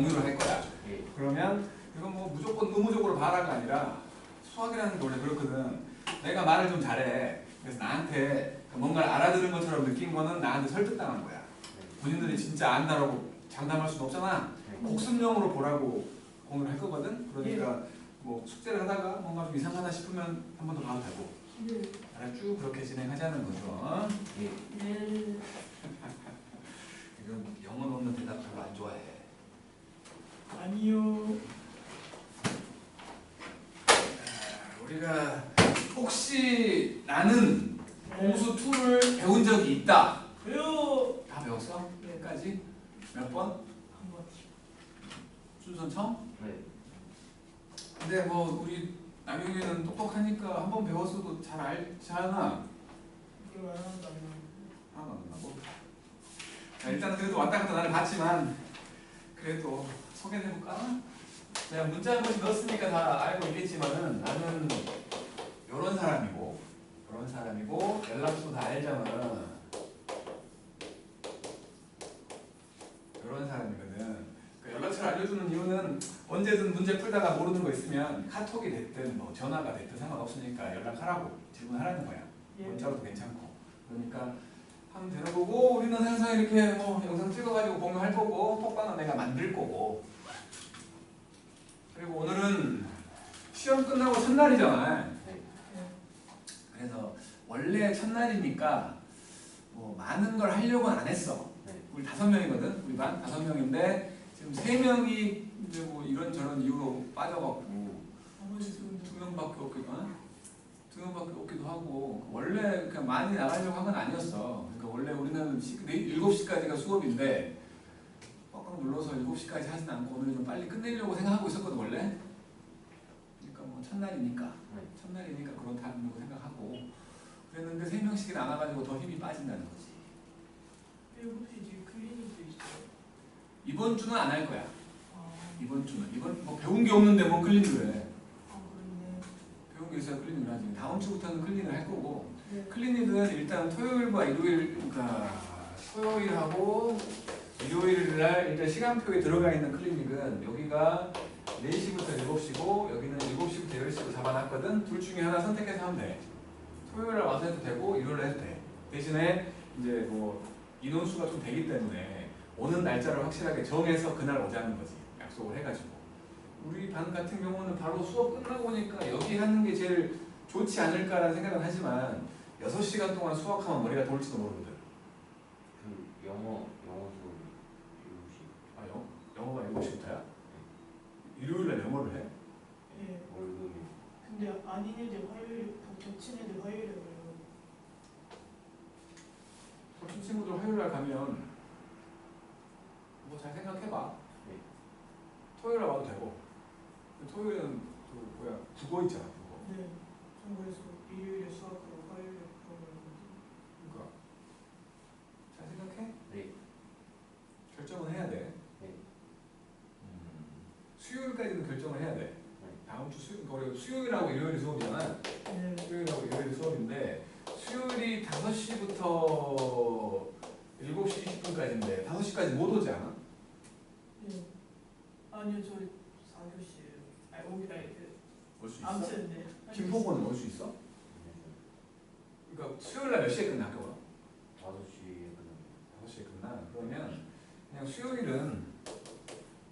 공유를 할 거야. 예. 그러면 이건 뭐 무조건 의무적으로 봐라가 아니라 수학이라는 게 원래 그렇거든. 내가 말을 좀 잘해. 그래서 나한테 뭔가를 알아들은 것처럼 느낀 거는 나한테 설득당한 거야. 본인들이 진짜 안다라고 장담할 수는 없잖아. 복습용으로 보라고 공유를 할 거거든. 그러니까 뭐 숙제를 하다가 뭔가 좀 이상하다 싶으면 한 번 더 봐도 되고. 쭉 그렇게 진행하자는 거죠. 예. 이런 영혼 없는 대답 별로 안 좋아해. 아니요. 우리가 혹시 나는 공수 2를 배운 적이 있다. 왜요? 다 배웠어? 여기까지? 몇 번? 한 번. 순서청? 네. 근데 뭐 우리 나경이는 똑똑하니까 한 번 배웠어도 잘 알잖아. 그걸 안 한다면. 하나도 안 한다고? 자, 일단 그래도 왔다 갔다 나를 봤지만 그래도 소개를 해볼까? 내가 문자 한 번씩 넣었으니까 다 알고 있겠지만은 나는 요런 사람이고 연락처도 다 알잖아. 요런 사람이거든. 그 연락처를 알려주는 이유는 언제든 문제 풀다가 모르는 거 있으면 카톡이 됐든 뭐 전화가 됐든 상관없으니까 연락하라고 질문하라는 거야. 문자로도 괜찮고. 그러니까 하면 되는 거고 우리는 항상 이렇게 뭐 영상 찍어가지고 공유할 거고 톡방은 내가 만들 거고. 그리고 오늘은 시험 끝나고 첫날이잖아. 그래서 원래 첫날이니까 뭐 많은 걸 하려고는 안 했어. 우리 5명이거든. 우리 반 5명인데 지금 3명이 이제 뭐 이런저런 이유로 빠져갖고 나머지 2명밖에 없기도 하고 2명밖에 없기도 하고 원래 그냥 많이 나가려고 한 건 아니었어. 그러니까 원래 우리는 7시까지가 수업인데 꽉꽉 눌러서 7시까지 하진 않고 오늘 좀 빨리 끝내려고 생각하고 있었거든 원래. 그러니까 뭐 첫날이니까 그렇다고 생각하고 그랬는데 3명씩이 나가가지고 더 힘이 빠진다는 거지. 7시 지금 클리닉도 있어요. 이번 주는 안 할 거야. 아, 이번 뭐 배운 게 없는데 뭐 클리닉을 해. 그렇네. 배운 게 있어야 클리닉을 하지. 다음 주부터는 클리닉을 할 거고 네. 클리닉은 일단 토요일과 일요일, 그러니까 토요일하고 일요일 날 일단 시간표에 들어가 있는 클리닉은 여기가 4시부터 7시고 여기는 7시부터 10시로 잡아놨거든. 둘 중에 하나 선택해서 하면 돼. 토요일 날 와서 해도 되고 일요일 날 해도 돼. 대신에 이제 뭐 인원수가 좀 되기 때문에 오는 날짜를 확실하게 정해서 그날 오자는 거지. 약속을 해가지고. 우리 반 같은 경우는 바로 수업 끝나고 오니까 여기 하는 게 제일 좋지 않을까라는 생각은 하지만 6시간 동안 수학하면 머리가 돌지도 모르거든. 그 영어 수업 7시. 아, 영어가 7시부터야? 일요일 날 영어를 해? 예. 월급이. 근데 아닌 애들 화요일에 겹친 애들 화요일에 그래요. 겹친 친구들 화요일 날 가면 뭐 잘 생각해봐. 네. 토요일 날 와도 되고. 토요일은 그 뭐야 국어 있잖아 국어. 네. 전 그래서 일요일에 수학하고 화요일에 그런 그러니까 잘 생각해? 네. 결정은 해야 돼. 네. 수요일까지는 결정을 해야 돼. 네. 다음 주 수요일하고 일요일이 수업이잖아. 네. 수요일하고 일요일이 수업인데 수요일이 5시부터 7시 20분까지인데 5시까지 못 오지 않아? 네. 아니요, 저 4교시예요. 아니, 올 수 있어? 아무튼 네. 김포고는 올 수 있어? 그러니까 수요일 날 몇 시에 끝나 학교가? 5시에 끝납니다. 5시에 끝나? 그러면 그냥 수요일은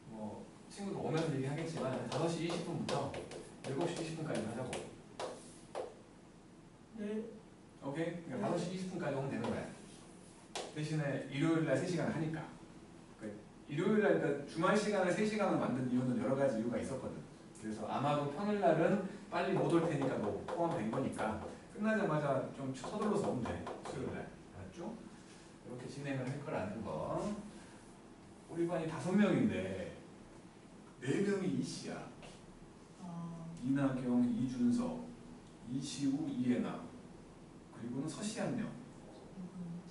뭐 친구들 오면 얘기하겠지만 5시 20분부터 7시 20분까지 하자고. 네. 오케이? 그러니까 5시 20분까지 오면 되는 거야. 대신에 일요일 날 3시간을 하니까. 그러니까 일요일 날 그러니까 주말 시간을 3시간을 만든 이유는 여러 가지 이유가 있었거든. 그래서 아마도 평일 날은 빨리 못 올 테니까 너 포함된 거니까 끝나자마자 좀 서둘러서 오면 돼. 수요일 날. 알았죠? 이렇게 진행을 할 거라는 거. 우리 반이 5명인데 4명이 이씨야. 아, 이나경, 이준석, 이시우, 이예나. 그리고는 서씨 한 명.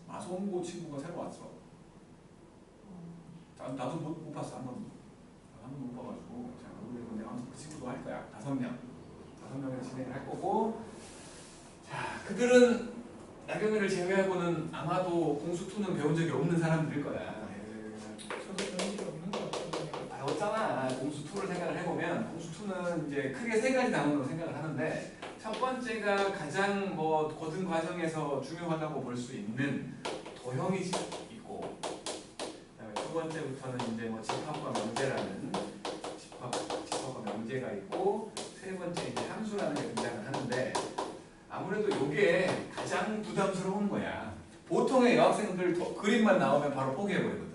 마송고 친구가 새로 왔어. 나도 못 봤어. 한 번도 못 봐가지고 잘 모르겠는데 아무튼 그 친구도 할 거야. 5명을 진행을 할 거고. 자, 그들은 나경이를 제외하고는 아마도 공수2는 배운 적이 없는 사람들일 거야. 저도 그런 일 없는 것 같은데. 아, 어렵잖아. 공수 2를 생각을 해보면 공수 2는 이제 크게 세 가지 단원으로 생각을 하는데 첫 번째가 가장 뭐 고등 과정에서 중요하다고 볼 수 있는 도형이 있고, 그다음에 두 번째부터는 이제 뭐 집합과 명제라는 집합과 명제가 있고, 세 번째 이제 함수라는 게 등장을 하는데 아무래도 이게 가장 부담스러운 거야. 보통의 여학생들 그림만 나오면 바로 포기해버리거든.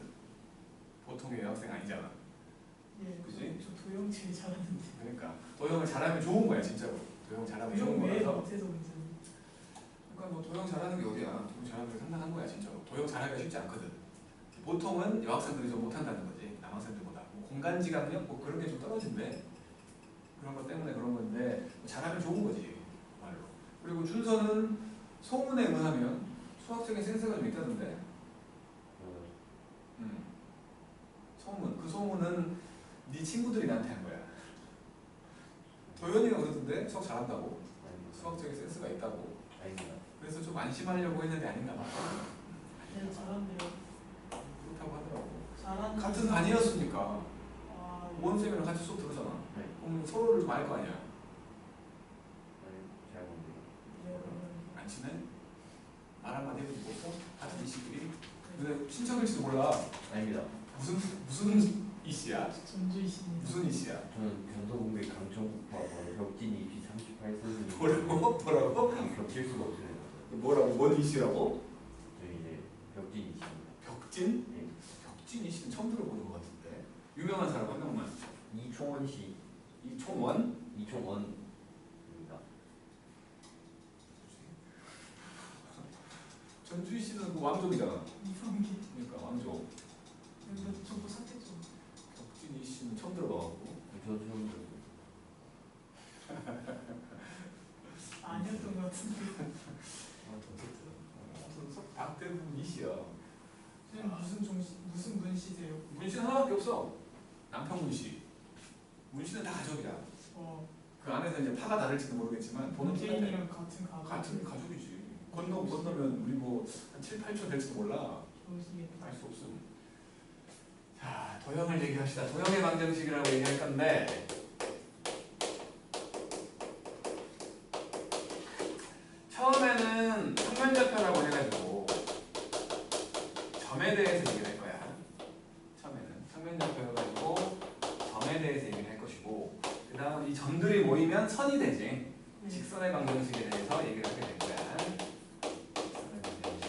보통의 여학생 아니잖아. 예, 그지? 저 도형 제일 잘하는데. 그러니까 도형을 잘하면 좋은 거야 진짜로. 도형 잘하면 좋은 도형 왜 거라서. 못해서 문제는. 그러니까 뭐 도형 잘하는 게 어디야? 도형 잘하는 게 상당한 거야 진짜로. 도형 잘하기가 쉽지 않거든. 보통은 여학생들이 좀 못한다는 거지. 남학생들보다. 뭐 공간지각력 뭐 그런 게 좀 떨어진대. 그런 것 때문에 그런 건데 뭐 잘하면 좋은 거지 말로. 그리고 준서는 소문에 의하면 수학적인 센스가 좀 있다던데. 소문. 그 소문은 네 친구들이 나한테 한 거야. 도현이가 그러던데 수학 잘한다고. 수학적인 센스가 있다고. 아닙니다. 그래서 좀 안심하려고 했는데 아닌가 봐. 네, 잘한대요. 그렇다고 하더라고. 잘하는. 같은 반이었으니까 아, 예. 원쌤이랑 같이 수업 들었잖아. 네. 그럼 서로를 좀 알 거 아니야. 잘 모르겠어요. 예, 안 친해? 말 한마디 해보지 못했어? 같은 이씨끼리? 근데 친척일지도 몰라. 아닙니다. 무슨 이씨야? 전주이시네요. 무슨 이씨야? 저는 변소공대 강천국파 벽진 EP 38선생님. 뭐라고? 겹칠 수가 없어요. 뭐라고? 뭔 이씨라고? 저희 이제 벽진 이씨입니다. 벽진? 네. 벽진 이씨는 처음 들어보는 것 같은데. 유명한 사람 한 명만. 이총원 씨. 이총원? 이총원입니다. 전주희 씨는 그 왕족이잖아. 이성기. 그러니까 왕족. 근데 저거 삭제죠. 벽진 이씨는 처음 들어봐갖고. 저도 처음 들었어요. 아니었던 것 같은데. 어쨌든 박대부분 이씨야. 선생님 무슨 문씨세요? 문씨는 하나밖에 없어. 남편 문씨. 문씨는 다 가족이야. 그 안에서 이제 파가 다를지는 모르겠지만 보는 문재인이랑 같은 가족. 같은 가족이지. 건너면 우리 뭐 한 7, 8초 될지도 몰라. 좋으시겠다. 알 수 없음. 자, 도형을 얘기합시다. 도형의 방정식이라고 얘기할 건데 처음에는 평면좌표라고 해가지고 점에 대해서 얘기를 할 거야. 처음에는 평면좌표여가지고 점에 대해서 얘기를 할 것이고 그 다음 이 점들이 모이면 선이 되지. 네. 직선의 방정식에 대해서 얘기를 하게 될 거야. 직선의 방정식.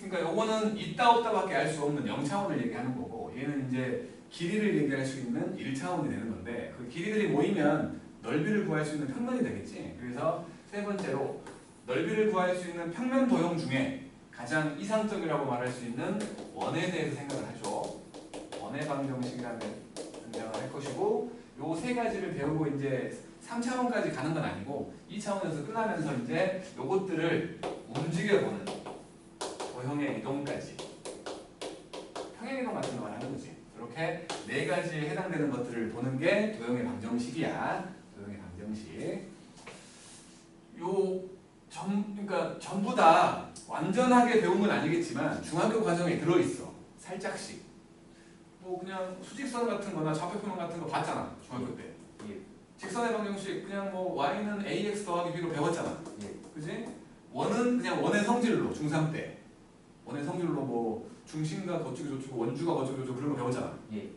그러니까 요거는 있다 없다밖에 알 수 없는 0차원을 얘기하는 거고 얘는 이제 길이를 얘기할 수 있는 1차원이 되는 건데 그 길이들이 모이면 넓이를 구할 수 있는 평면이 되겠지. 그래서 세 번째로 넓이를 구할 수 있는 평면 도형 중에 가장 이상적이라고 말할 수 있는 원에 대해서 생각을 하죠. 원의 방정식이라는 게 등장을 할 것이고 요 세 가지를 배우고 이제 3차원까지 가는 건 아니고 2차원에서 끝나면서 이제 요것들을 움직여보는 도형의 이동까지 평행이동 같은 거 말하는 거지. 이렇게 네 가지에 해당되는 것들을 보는 게 도형의 방정식이야. 도형의 방정식. 그러니까 전부 다 완전하게 배운 건 아니겠지만 중학교 과정에 들어있어. 살짝씩. 뭐 그냥 수직선 같은 거나 좌표평면 같은 거 봤잖아. 중학교 때. 예. 직선의 방정식 그냥 뭐 y는 ax 더하기 b로 배웠잖아. 예. 그지? 원은 그냥 원의 성질로 중3 때. 원의 성질로 뭐 중심과 거축이 저축고 원주가 거축이 저축고 그런 거 배웠잖아. 예.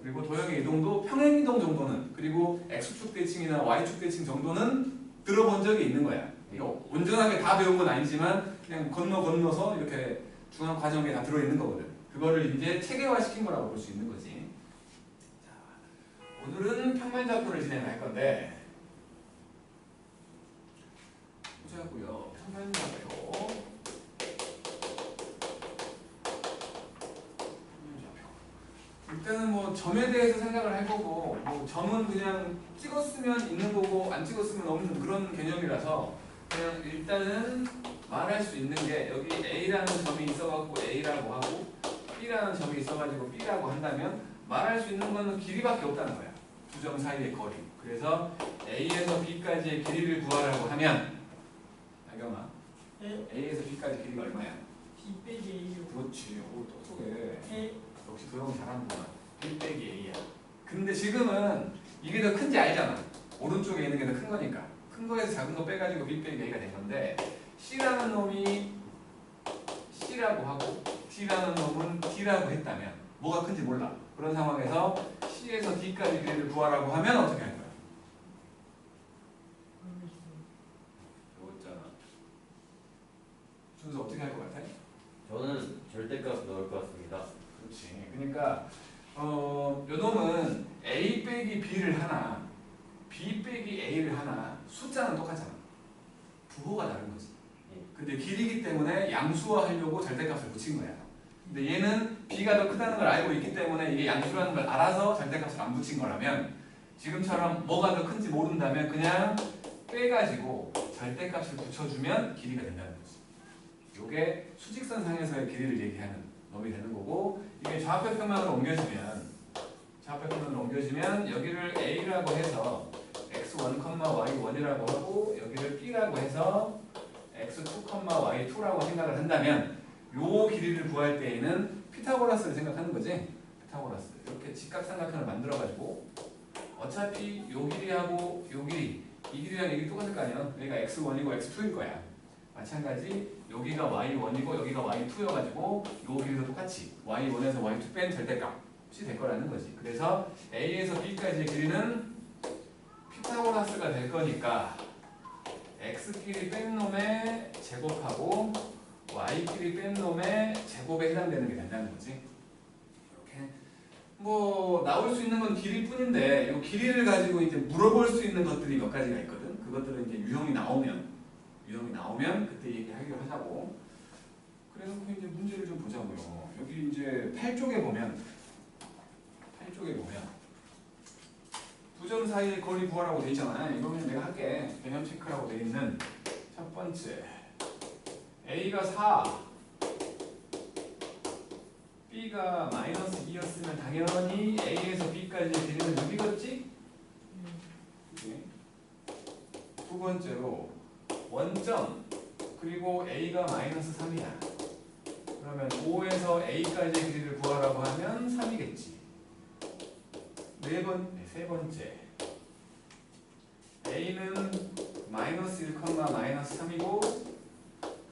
그리고 도형의 이동도 평행 이동 정도는 그리고 x축 대칭이나 y축 대칭 정도는 들어본 적이 있는 거야. 그러니까 온전하게 다 배운 건 아니지만 그냥 건너서 이렇게 중앙 과정에 다 들어있는 거거든. 그거를 이제 체계화시킨 거라고 볼 수 있는 거지. 자, 오늘은 평면좌표를 진행할 건데 보자고요. 평면좌표. 일단은 뭐 점에 대해서 생각을 해보고 뭐 점은 그냥 찍었으면 있는 거고 안 찍었으면 없는 그런 개념이라서 그냥 일단은 말할 수 있는 게 여기 A라는 점이 있어갖고 A라고 하고 B라는 점이 있어가지고 B라고 한다면 말할 수 있는 거는 길이밖에 없다는 거야. 두 점 사이의 거리. 그래서 A에서 B까지의 길이를 구하라고 하면 나경아 에? A에서 B까지 길이가 얼마야? B 빼기 A요. 그렇지. 오 똑똑해. A 역시 도형 잘하는구나. B 빼기 A야. 근데 지금은 이게 더 큰지 알잖아. 오른쪽에 있는 게 더 큰 거니까. 큰 거에서 작은 거 빼가지고 B 빼기 A가 된 건데 C라는 놈이 C라고 하고 D라는 놈은 D라고 했다면 뭐가 큰지 몰라. 그런 상황에서 C에서 D까지 길이를 구하라고 하면 어떻게 할 거야? 이거 있잖아. 순서 어떻게 할 것 같아? 저는 절대값 넣을 것 같습니다. 그렇지. 그러니까 요 놈은 A 빼기 B를 하나 B 빼기 A를 하나 숫자는 똑같잖아. 부호가 다른 거지. 근데 길이기 때문에 양수화하려고 절대값을 붙인 거야. 근데 얘는 B가 더 크다는 걸 알고 있기 때문에 이게 양수라는 걸 알아서 절대값을 안 붙인 거라면 지금처럼 뭐가 더 큰지 모른다면 그냥 빼가지고 절대값을 붙여주면 길이가 된다는 거지. 요게 수직선상에서의 길이를 얘기하는 놈이 되는 거고 이게 좌표평면으로 옮겨지면 여기를 A라고 해서 x1, y1이라고 하고 여기를 B라고 해서 x2, y2라고 생각을 한다면 요 길이를 구할 때에는 피타고라스를 생각하는 거지. 피타고라스. 이렇게 직각삼각형을 만들어가지고 어차피 요 길이하고 요 길이 이 길이랑 이게 똑같을 거 아니야. 여기가 x1이고 x2일 거야. 마찬가지 여기가 y1이고 여기가 y2여가지고 요 길이도 똑같이 y1에서 y2 뺀 절대값이 될 거라는 거지. 그래서 A에서 B까지의 길이는 피타고라스가 될 거니까 x끼리 뺀 놈의 제곱하고 y끼리 뺀 놈의 제곱에 해당되는 게 된다는 거지. 이렇게 뭐 나올 수 있는 건 길이일 뿐인데 이 길이를 가지고 이제 물어볼 수 있는 것들이 몇 가지가 있거든. 그것들은 이제 유형이 나오면 그때 얘기하기로 하자고. 그래놓고 이제 문제를 좀 보자고요. 여기 이제 8쪽에 보면 두 점 사이의 거리 구하라고 돼 있잖아. 이거는 내가 할게. 개념 체크라고 돼 있는 첫 번째 A가 4 B가 마이너스 2였으면 당연히 A에서 B까지의 길이는 6이겠지? 두 번째로 원점 그리고 A가 마이너스 3이야. 그러면 5에서 A까지의 길이를 구하라고 하면 3이겠지. 세 번째 A는 마이너스 1, 마이너스 3이고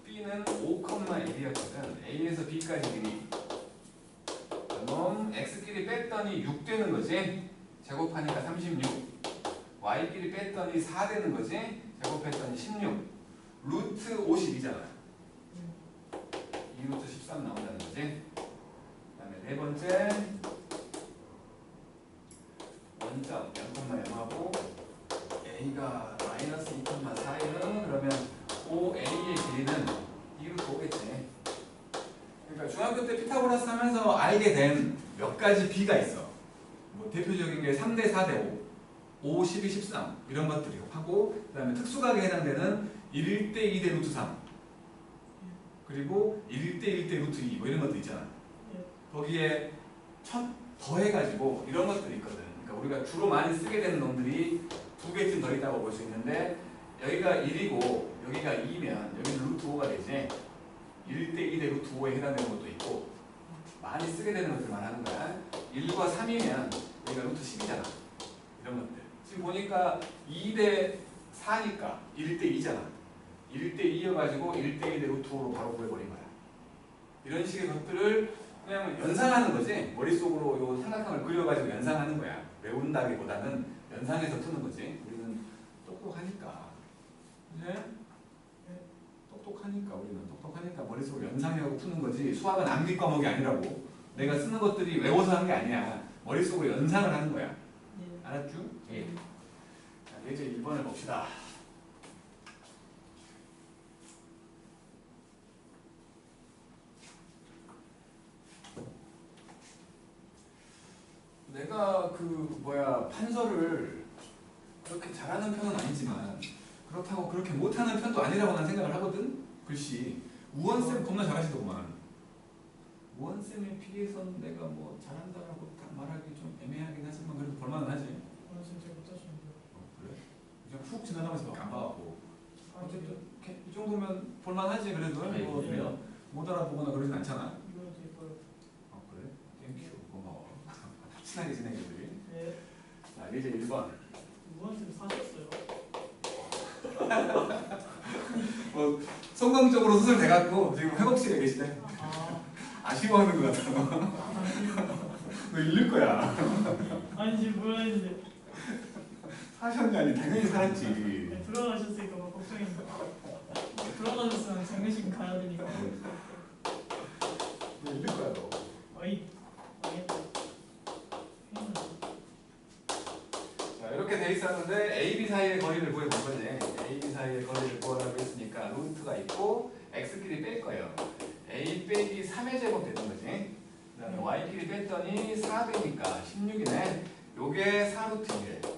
B는 5,1이었거든. A에서 B까지 길이 그럼 X끼리 뺐더니 6 되는 거지. 제곱하니까 36 Y끼리 뺐더니 4 되는 거지. 제곱했더니 16 루트 50이잖아. 2루트 13 나온다는 거지. 그 다음에 네 번째 원점 0,0하고 A가 마이너스 2,4이면 그러면 5A의 길이는 2루트 5겠지. 그러니까 중학교 때 피타고라스 하면서 알게 된 몇 가지 B가 있어. 뭐 대표적인 게 3대 4대 5, 5, 12, 13 이런 것들이 하고 그 다음에 특수각에 해당되는 1대 2대 루트 3 그리고 1대 1대 루트 2 뭐 이런 것들 있잖아. 거기에 더해가지고 이런 것들이 있거든. 그러니까 우리가 주로 많이 쓰게 되는 놈들이 두 개쯤 더 있다고 볼 수 있는데 여기가 1이고 여기가 2면 여기는 루트 5가 되지. 1대 2대 루트 5에 해당되는 것도 있고 많이 쓰게 되는 것들 말하는 거야. 1과 3이면 여기가 루트 10이잖아. 이런 것들. 지금 보니까 2대 4니까 1대 2잖아. 1대 2여가지고 1대 2대 루트 5로 바로 구해버린 거야. 이런 식의 것들을 그냥 연상하는 거지. 머릿속으로 요 삼각형을 그려가지고 연상하는 거야. 외운다기보다는 연상해서 푸는 거지. 우리는 똑똑하니까. 그래? 똑똑하니까 머릿속으로 연상하고 푸는 거지. 수학은 암기 과목이 아니라고. 내가 쓰는 것들이 외워서 한 게 아니야. 머릿속으로 연상을 하는 거야. 알았죠? 예. 자, 이제 1번을 봅시다. 내가 판서를 그렇게 잘하는 편은 아니지만 그렇다고 그렇게 못하는 편도 아니라고 난 생각을 하거든. 글씨 우원쌤 겁나 잘하시더구만. 우원쌤에 비해서는 내가 뭐 잘한다라고 딱 말하기 좀 애매하긴 하지만 그래도 볼만은 하지. 진짜 못하시는데요. 그래? 그냥 훅 지나가면서 안 봐갖고 어쨌든 이 정도면 볼만하지. 그래도 네, 뭐 네. 못 알아보거나 그러진 않잖아. 이거 예뻐요. 그래? 땡큐. 친하게 지내기 우리. 네. 자, 이제 1번. 누구한테 사셨어요? 성공적으로 수술돼갖고 지금 회복실에 계시네. 아, 아쉬워하는 것 같아. 너 잃을 거야. 아니 지금 뭐라 했는데 사셨냐니 당연히 살았지. 네, 돌아가셨으니까 막 걱정했는데 돌아가셨으면 장례식 가야 되니까. 너 잃을 거야 너. 어이, 망했다. 자, 이렇게 돼 있었는데 A, B 사이의 거리를 구해본 거지. A, B 사이의 거리를 구하라고 했으니까 루트가 있고 x끼리 뺄 거예요. A 빼기 3의 제곱 되는 거지. 그 다음에 y끼리 뺐더니 4되니까 16이네. 요게 4루트이래.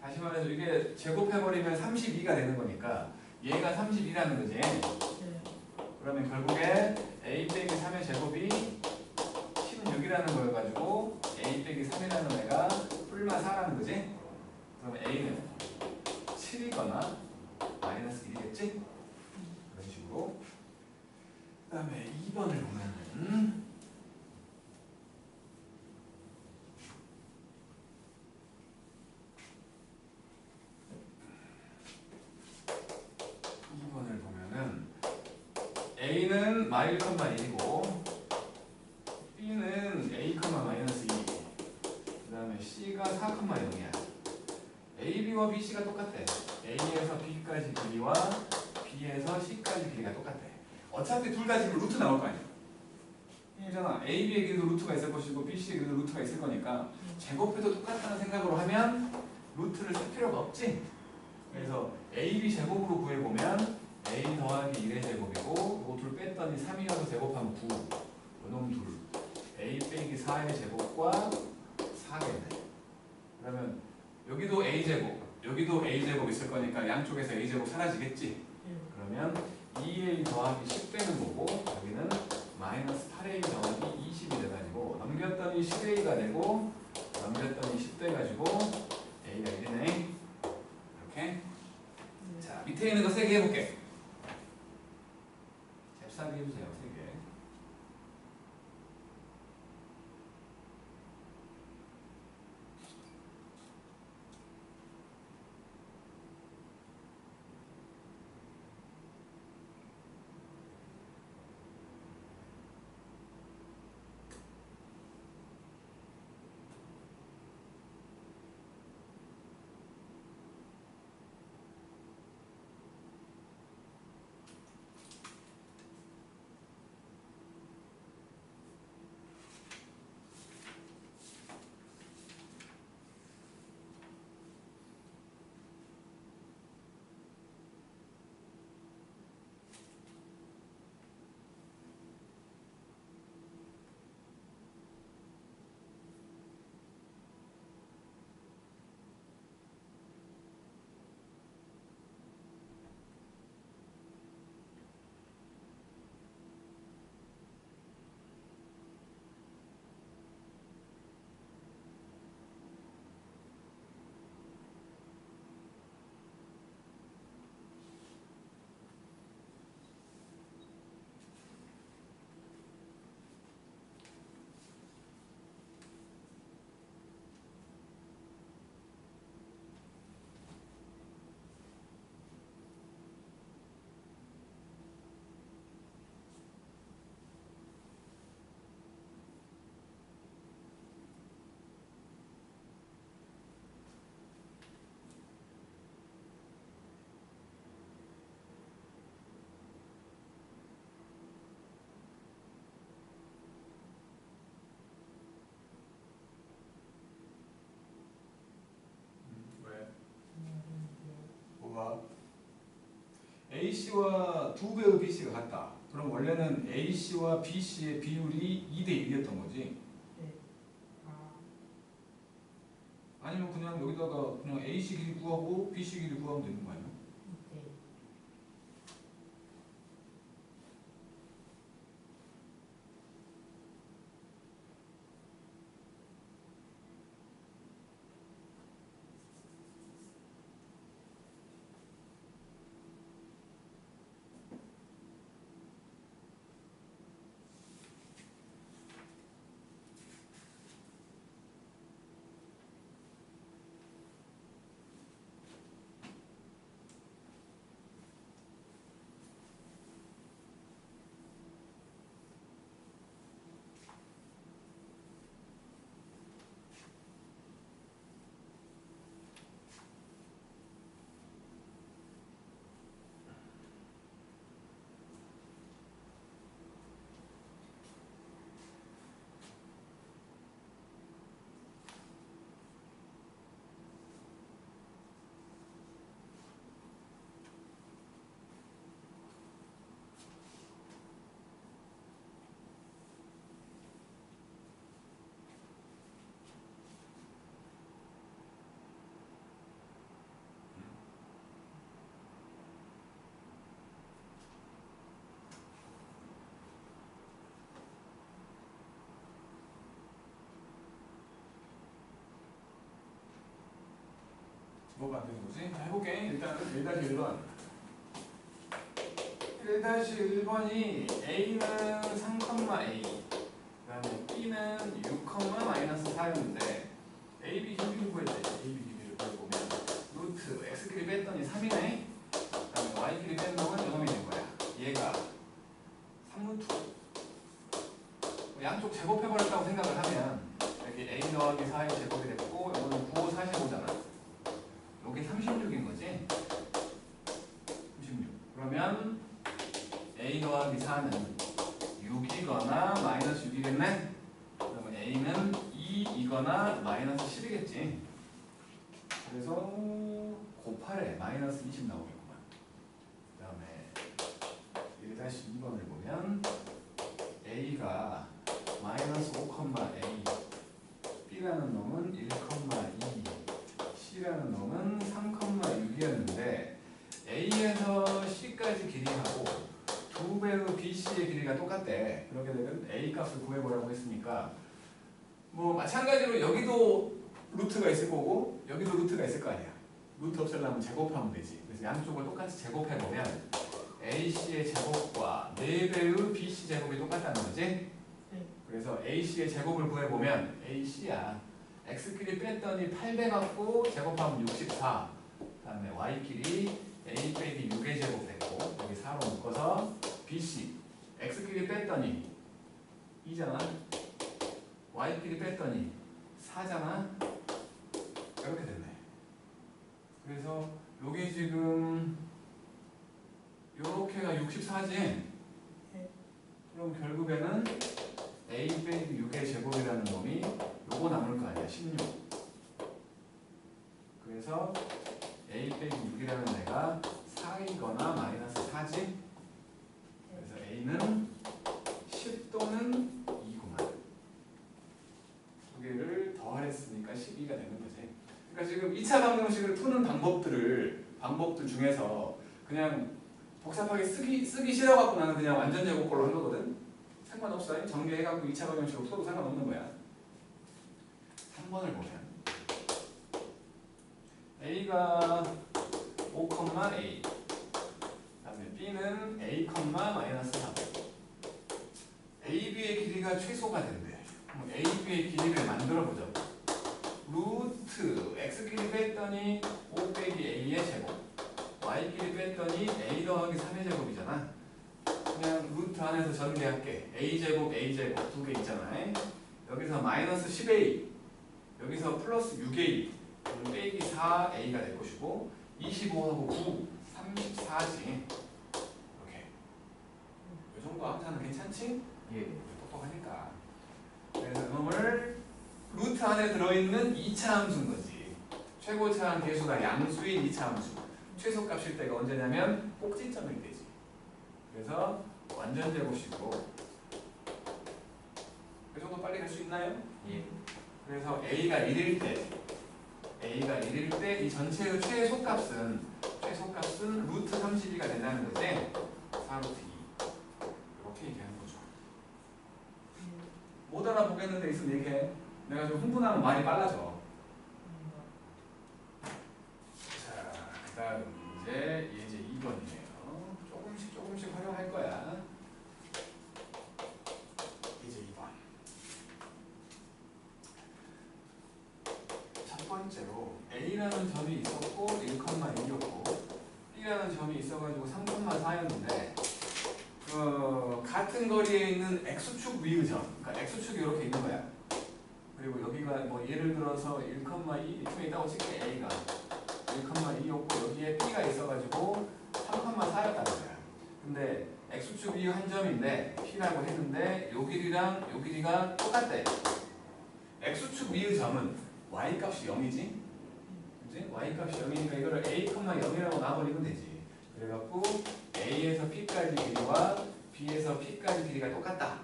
다시 말해서 이게 제곱해버리면 32가 되는 거니까 얘가 32라는 거지. 네. 그러면 결국에 A 빼기 3의 제곱이 16이라는 거여가지고 A 빼기 3이라는 애가 뿔마 4라는 거지. 그럼 A는 7이거나 마이너스 1이겠지? 그런 식으로. 그 다음에 2번을 보면은 2번을 보면은 A는 마일 컴마 1이고 B는 A 컴마 마이너스 2. 그 다음에 C가 4 컴마 0이야. A, B와 B, C가 똑같대. A에서 B까지 길이와 B에서 C까지 길이가 똑같대. 어차피 둘 다 지금 루트 나올 거 아니야. 그잖아. A, B의 길이도 루트가 있을 것이고 B, C의 길이도 루트가 있을 거니까 제곱해도 똑같다는 생각으로 하면 루트를 쓸 필요가 없지. 그래서 A, B 제곱으로 구해보면 A 더하기 1의 제곱이고 이거 둘 뺐더니 3이어서 제곱하면 9. 요놈 둘. A 빼기 4의 제곱과 4겠네. 그러면 여기도 A제곱, 여기도 A제곱 있을 거니까 양쪽에서 A제곱 사라지겠지. 그러면 2A 더하기 10 되는 거고 여기는 마이너스 8A 더하기 20이 돼가지고 넘겼더니 10A가 되고 넘겼더니 10 돼가지고 A가 1이네. 이렇게. 자, 밑에 있는 거 3개 해볼게. 잽싸게 해주세요. 3개. 왜? 뭐가? AC와 2배의 BC가 같다. 그럼 원래는 AC와 BC의 비율이 2대 1이었던 거지. 네. 아, 아니면 그냥 여기다가 그냥 AC 길이 구하고 BC 길이 구하면 되는 거 아니야? 네. 뭐가 안 되는 거지? 자, 해볼게. 일단 1-1번. 1-1번이 A는 3,A, 그 다음에 B는 6,-4였는데 A, B 길이를 구했대. A, B 길이를 구해보면 루트 X 길이 뺐더니 3이네. 그 다음에 Y 길이 뺀 놈은 0이 된 거야. 얘가 3루트. 양쪽 제곱해버렸다고 생각을 하면 여기 A 더하기 4의 제곱이 됐고 이거는 9, 5, 45잖아. 여기 36인 거지? 36. 그러면 A 더하기 4는 6이거나 마이너스 6이겠네? 그러면 A는 2이거나 마이너스 10이겠지. 그래서 곱하래 마이너스 20 나오겠구만. 그 다음에 1-2번을 보면 A가 마이너스 5,A, B라는 놈은 1,2, C라는 놈은 3,6이었는데 A에서 C까지 길이하고 2배의 BC의 길이가 똑같대. 그렇게 되면 A 값을 구해보라고 했으니까 뭐 마찬가지로 여기도 루트가 있을 거고 여기도 루트가 있을 거 아니야. 루트 없애려면 제곱하면 되지. 그래서 양쪽을 똑같이 제곱해보면 AC의 제곱과 4배의 BC 제곱이 똑같다는 거지. 그래서 AC의 제곱을 구해보면 AC야 X끼리 뺐더니 8배 갖고 제곱하면 64. 그 다음에 Y끼리 A 빼기 6의 제곱 됐고 여기 4로 묶어서 BC X끼리 뺐더니 2잖아. Y끼리 뺐더니 4잖아. 이렇게 됐네. 그래서 여기 지금 요렇게가 64지. 그럼 결국에는 A 빼기 6의 제곱이라는 놈이 요거 남을 거 아니야. 16. 그래서 A 빼기 6이라는 애가 4이거나 마이너스 4지. 그래서 A는 10 또는 2구만. 두 개를 더하랬으니까 12가 되는 거지. 그러니까 지금 2차 방정식을 푸는 방법들 중에서 그냥 복잡하게 쓰기 싫어갖고 나는 그냥 완전 제곱꼴로 한 거거든. 상관없어. 정리해갖고 2차 방정식으로 풀어도 상관없는 거야. 3번을 보면 A가 5,A, 그 다음에 B는 A, 마이너스 3. A, B의 길이가 최소가 된대. 그럼 A, B의 길이를 만들어보자고. 루트 X끼리 뺐더니 5 빼기 A의 제곱, Y끼리 뺐더니 A 더하기 3의 제곱이잖아. 그냥 루트 안에서 전개할게. A제곱, A제곱 두 개 있잖아. 여기서 마이너스 10A, 여기서 플러스 6A, 빼기 4A가 될 것이고 25하고 9, 34지. 이렇게. 이 정도 함수는 괜찮지? 예. 똑똑하니까. 그래서 이놈을 루트 안에 들어있는 2차 함수인 거지. 최고차항 계수가 양수인 2차 함수. 최소값일 때가 언제냐면 꼭지점일 때지. 그래서 완전 제곱식으로 이 정도 빨리 갈 수 있나요? 예. 그래서 A가 1일 때 이 전체의 최소값은 루트 32가 된다는 거지. 4루트 2 이렇게 얘기하는 거죠. 못 알아보겠는 데 있으면 얘기해. 내가 좀 흥분하면 말이 빨라져. 자, 그 다음 이제 2번이네요. 조금씩 활용할 거야. 이제 2번. 첫 번째로 A라는 점이 있었고 1,2였고 B라는 점이 있어가지고 3,4였는데 같은 거리에 있는 X축 위의 점, 그러니까 X축이 이렇게 있는 거야. 그리고 여기가 뭐 예를 들어서 1,2 이쯤에 있다고 칠게. A가 1,2였고 여기에 B가 있어가지고 3,4였다는 거야. 근데 X축 위의 한 점인데 P라고 했는데 요 길이랑 요 길이가 똑같대. X축 위의 점은 Y값이 0이지? 그치? Y값이 0이니까 이거를 A, 0이라고 놔버리면 되지. 그래갖고 A에서 P까지 길이와 B에서 P까지 길이가 똑같다.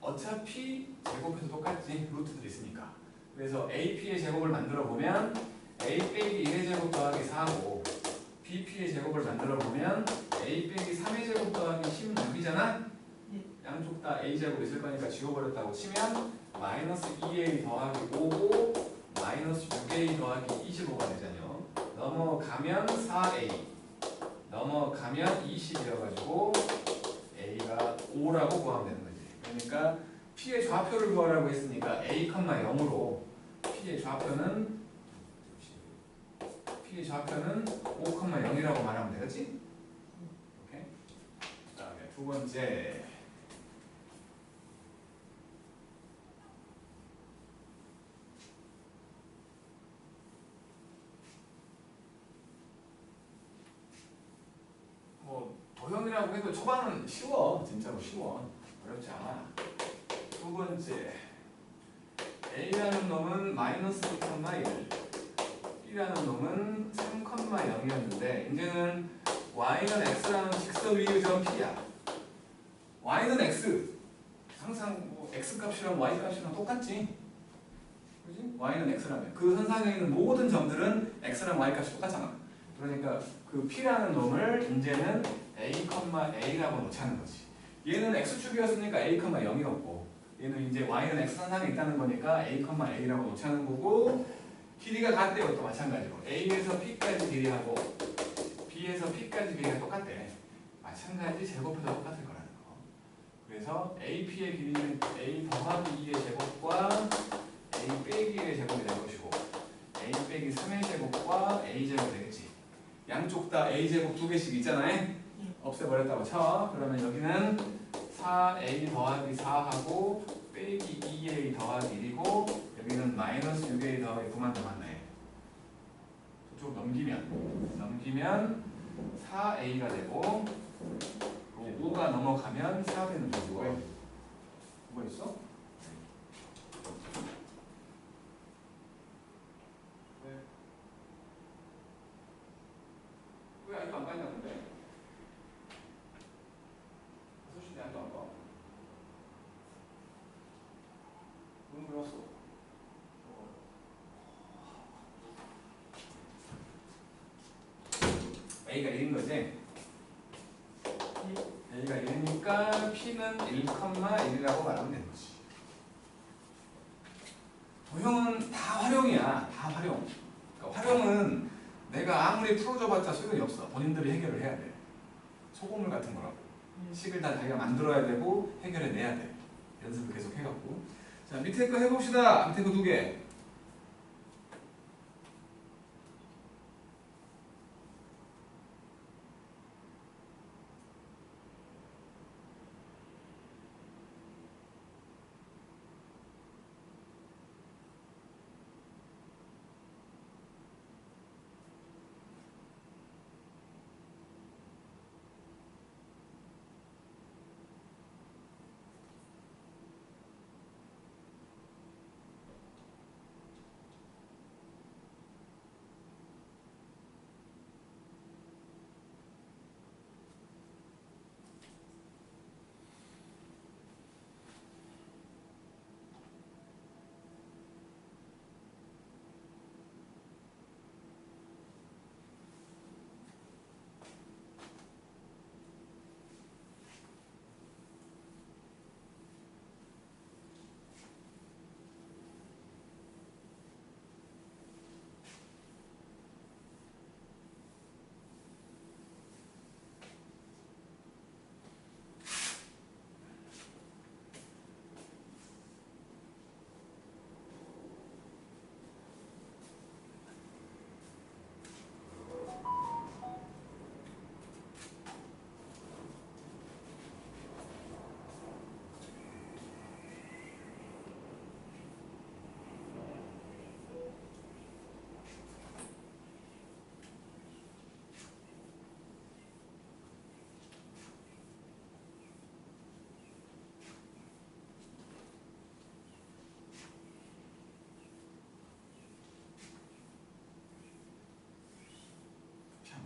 어차피 제곱해서 똑같지. 루트들이 있으니까. 그래서 AP의 제곱을 만들어 보면 A 빼기 1의 제곱 더하기 4고 BP의 제곱을 만들어 보면 A 빼기 3의 제곱 더하기 16이잖아? 양쪽 다 A제곱 있을 거니까 지워버렸다고 치면 마이너스 2A 더하기 5고 마이너스 6A 더하기 25가 되잖아요. 넘어가면 4a 넘어가면 20이어가지고 a가 5라고 구하면 되는 거지. 그러니까 p의 좌표를 구하라고 했으니까 a, 0으로 p의 좌표는 5, 0이라고 말하면 되겠지? 오케이. 그다음에 두 번째. 뭐 도형이라고 해도 초반은 쉬워. 진짜로 쉬워. 어렵지 않아. 두 번째. a라는 놈은 마이너스 2,1 b라는 놈은 3,0이었는데 이제는 y는 x라는 직선 위의 점 p야. y는 x. 항상 뭐 x 값이랑 y 값이랑 똑같지. 그지? y는 x라면 그 선상에 있는 모든 점들은 x랑 y 값이 똑같잖아. 그러니까 그 p라는 놈을 이제는 a,a라고 놓자는 거지. 얘는 x축이었으니까 a,0이었고 얘는 이제 y는 x 선상에 있다는 거니까 a,a라고 놓자는 거고 길이가 같대요. 또 마찬가지로 a에서 p까지 길이하고 b에서 p까지 길이가 똑같대. 마찬가지 제곱해서 똑같을 거라는 거. 그래서 ap의 길이는 a 더하기 2의 제곱과 a 빼기 1의 제곱이 될 것이고 a 빼기 3의 제곱과 a 제곱 되겠지. 양쪽 다 a 제곱 2개씩 있잖아요. 없애버렸다고 쳐. 그러면 여기는 4a 더하기 4하고 빼기 2a 더하기 1이고 여기는 마이너스 6a 더하기 9만 남았네. 저쪽 넘기면 4a가 되고 5가 넘어가면 4 되는 거고. 뭐가 있어? 왜 아직도 안 갔냐 근데? 6시인데 아직도 안 가? 오늘 왜 왔어? a가 1인 거지? a가 1이니까 p는 1,1이라고 말하면 되는 거지. 도형은 다 활용이야. 다 활용. 그러니까 활용은 내가 아무리 풀어줘봤자 소용이 없어. 본인들이 해결을 해야 돼. 소금물 같은 거라고. 식을 다 자기가 만들어야 되고 해결해내야 돼. 연습을 계속 해갖고. 자, 밑에 거 해봅시다. 밑에 거 2개.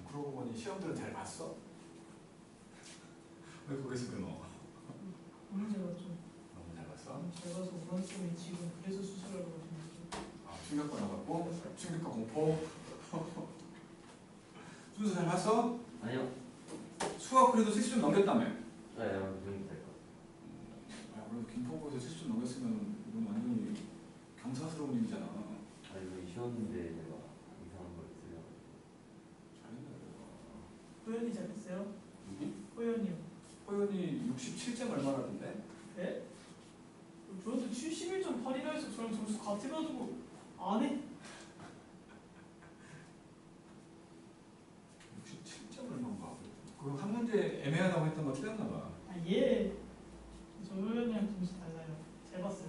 그러고 보니 시험들은 잘 봤어? 왜 거기서 끊어? 너무 잘 봤죠. 너무 잘 봤어? 잘 봐서 우울증이 지금 그래서 수술하러 가셨는데. 아, 충격받아 갖고 충격과 공포. 순서 잘 봤어? 아니요. 수학 그래도 70점 넘겼다며? 네, 무슨 될것 아, 그래도 김포고에서 70점 넘겼으면 이건 완전히 경사스러운 일이잖아. 아니 이거 쉬웠는데 내가 이상한 걸 쓰려고. 호연이 잘했어요? 누구? 호연이요. 호연이 67점 얼마라던데? 네? 저한테 71.8이라 해서 저랑 점수 같아가지고 안 해? 67점 얼마인가? 그 한 문제 애매하다고 했던 거 틀렸나 봐. 아 예. 저 호연이랑 점수 달라요. 잘 봤어요.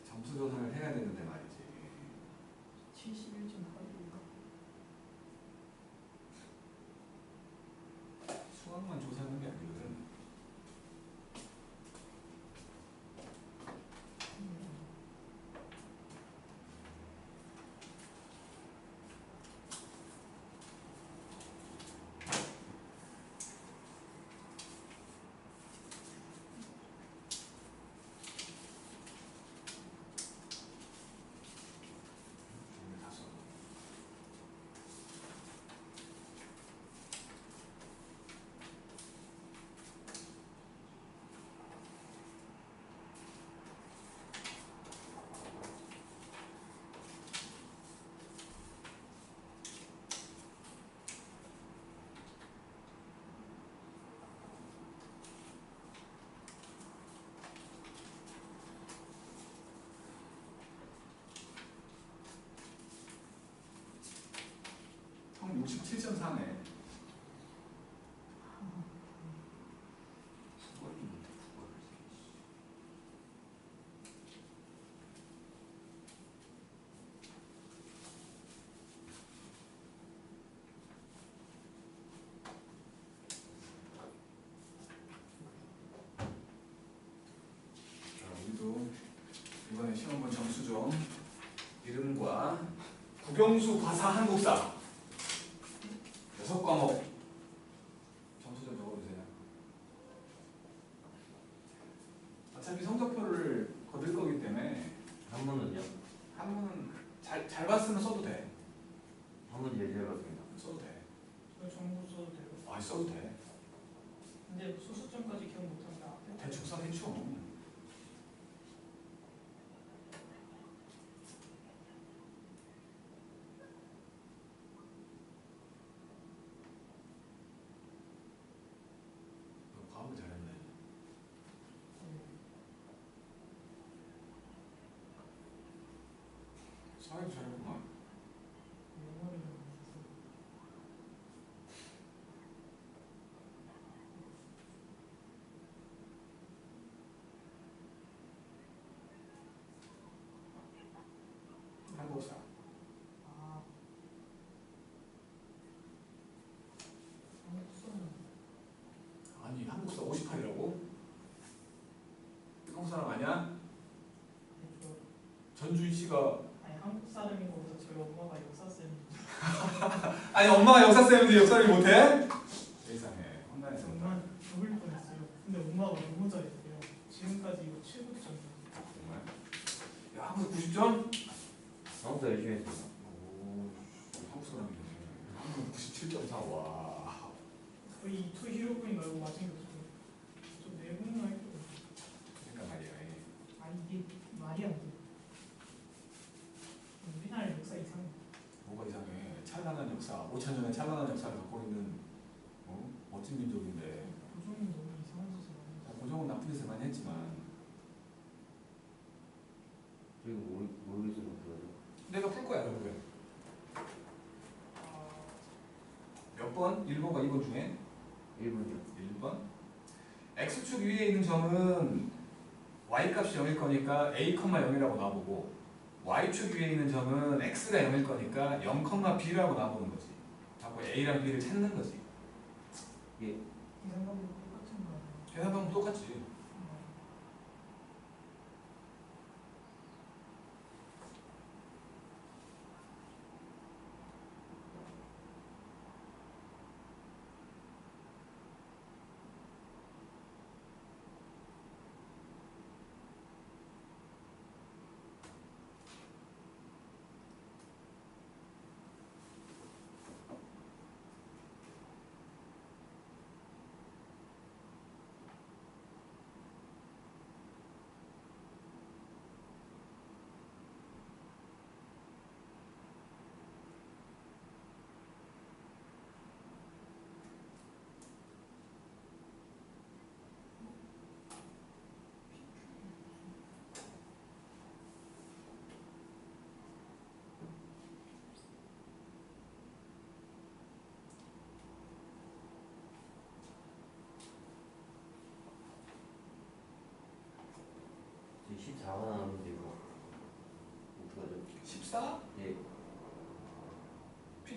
점수 조사를 해야 되는데 말이지. 71.8인가? 수학만 조사하는 게 아니거든. 다 써. 형 67.4네. 국어를 못해, 국어를. 자, 우리도 이번에 시험 본 점수 좀 이름과 국영수 과사 한국사 6과목 점수 좀 적어주세요. 어차피 성적표를 거둘 거기 때문에 한문은요? 한문은 잘 봤으면 써도 돼. 한문 제일 잘 봤습니다. 써도 돼. 저 정보 써도 돼요. 아, 써도 돼. 근데 소수점까지 기억 못한다. 대충 써, 대충. 너 과학을 잘했네. 사회도 잘했구만. 영어를 못했어요. 한국사. 아. 한국사는 아니, 한국사 58이라고? 한국 사람 아니야? 저 전주희 씨가. 아니 한국 사람인 것보다 저희 엄마가 역사 쌤. 아니, 엄마가 역사쌤인데 역사를 못해? 세상에, 혼나서 정말 죽을 뻔했어요. 근데 엄마가 너무 잘했어요. 지금까지 이거 최고점. 정말. 야, 한국 90점? 한국사 열심히 했습니다. 오, 한국 사람이네. 한국 97.4. 와. 거의 투 히로코인 말고 맞은 게 없어요. 저 내분만 했거든요. 그러니까 말이야. 아 이게 말이 안 돼. 우리나라 역사 이상해. 뭐가 이상해. 찬란한 역사, 5천 년의 찬란한 역사를 갖고 있는 멋진 민족인데. 고종이 너무 이상한 짓을 많이 했어요. 고종은 나쁜 짓을 많이 했지만 저희가 모르겠어서 그러죠. 내가 풀 거야, 결국에. 아, 몇 번? 1번과 2번 중에 1분이요. 1번. x축 위에 있는 점은 y값이 0일 거니까 a, 0이라고 놔보고 y축 위에 있는 점은 x가 0일 거니까 0, b라고 놔보는 거지. 자꾸 a랑 b를 찾는 거지. 이 생각으로 똑같은 거 아니에요? 계산 방법 똑같지.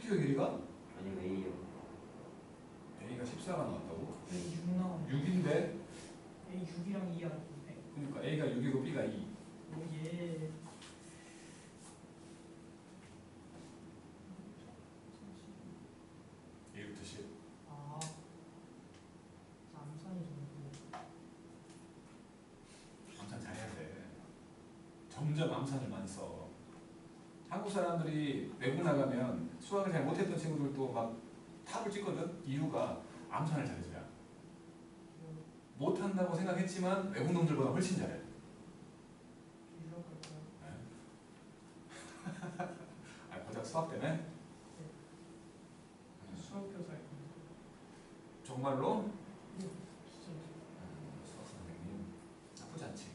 PQ의 길이가 아니면 A요. A가 14가 나왔다고? A 6 나오네. 6인데 A 6이랑 2 아니네. 그러니까 A가 6이고 B가 2. 오예. A부터 10. 아. 암산이 정도. 암산 잘해야 돼. 점점 암산을 많이 써. 한국 사람들이 외국 나가면 수학을 잘 못했던 친구들도 막 탑을 찍거든. 이유가 암산을 잘해서야. 못한다고 생각했지만 외국 놈들보다 훨씬 잘해. 유럽 갈까요? 아, 고작 수학 때문에? 수학 교사일 건데. 정말로? 진짜. 수학 선생님 나쁘지 않지.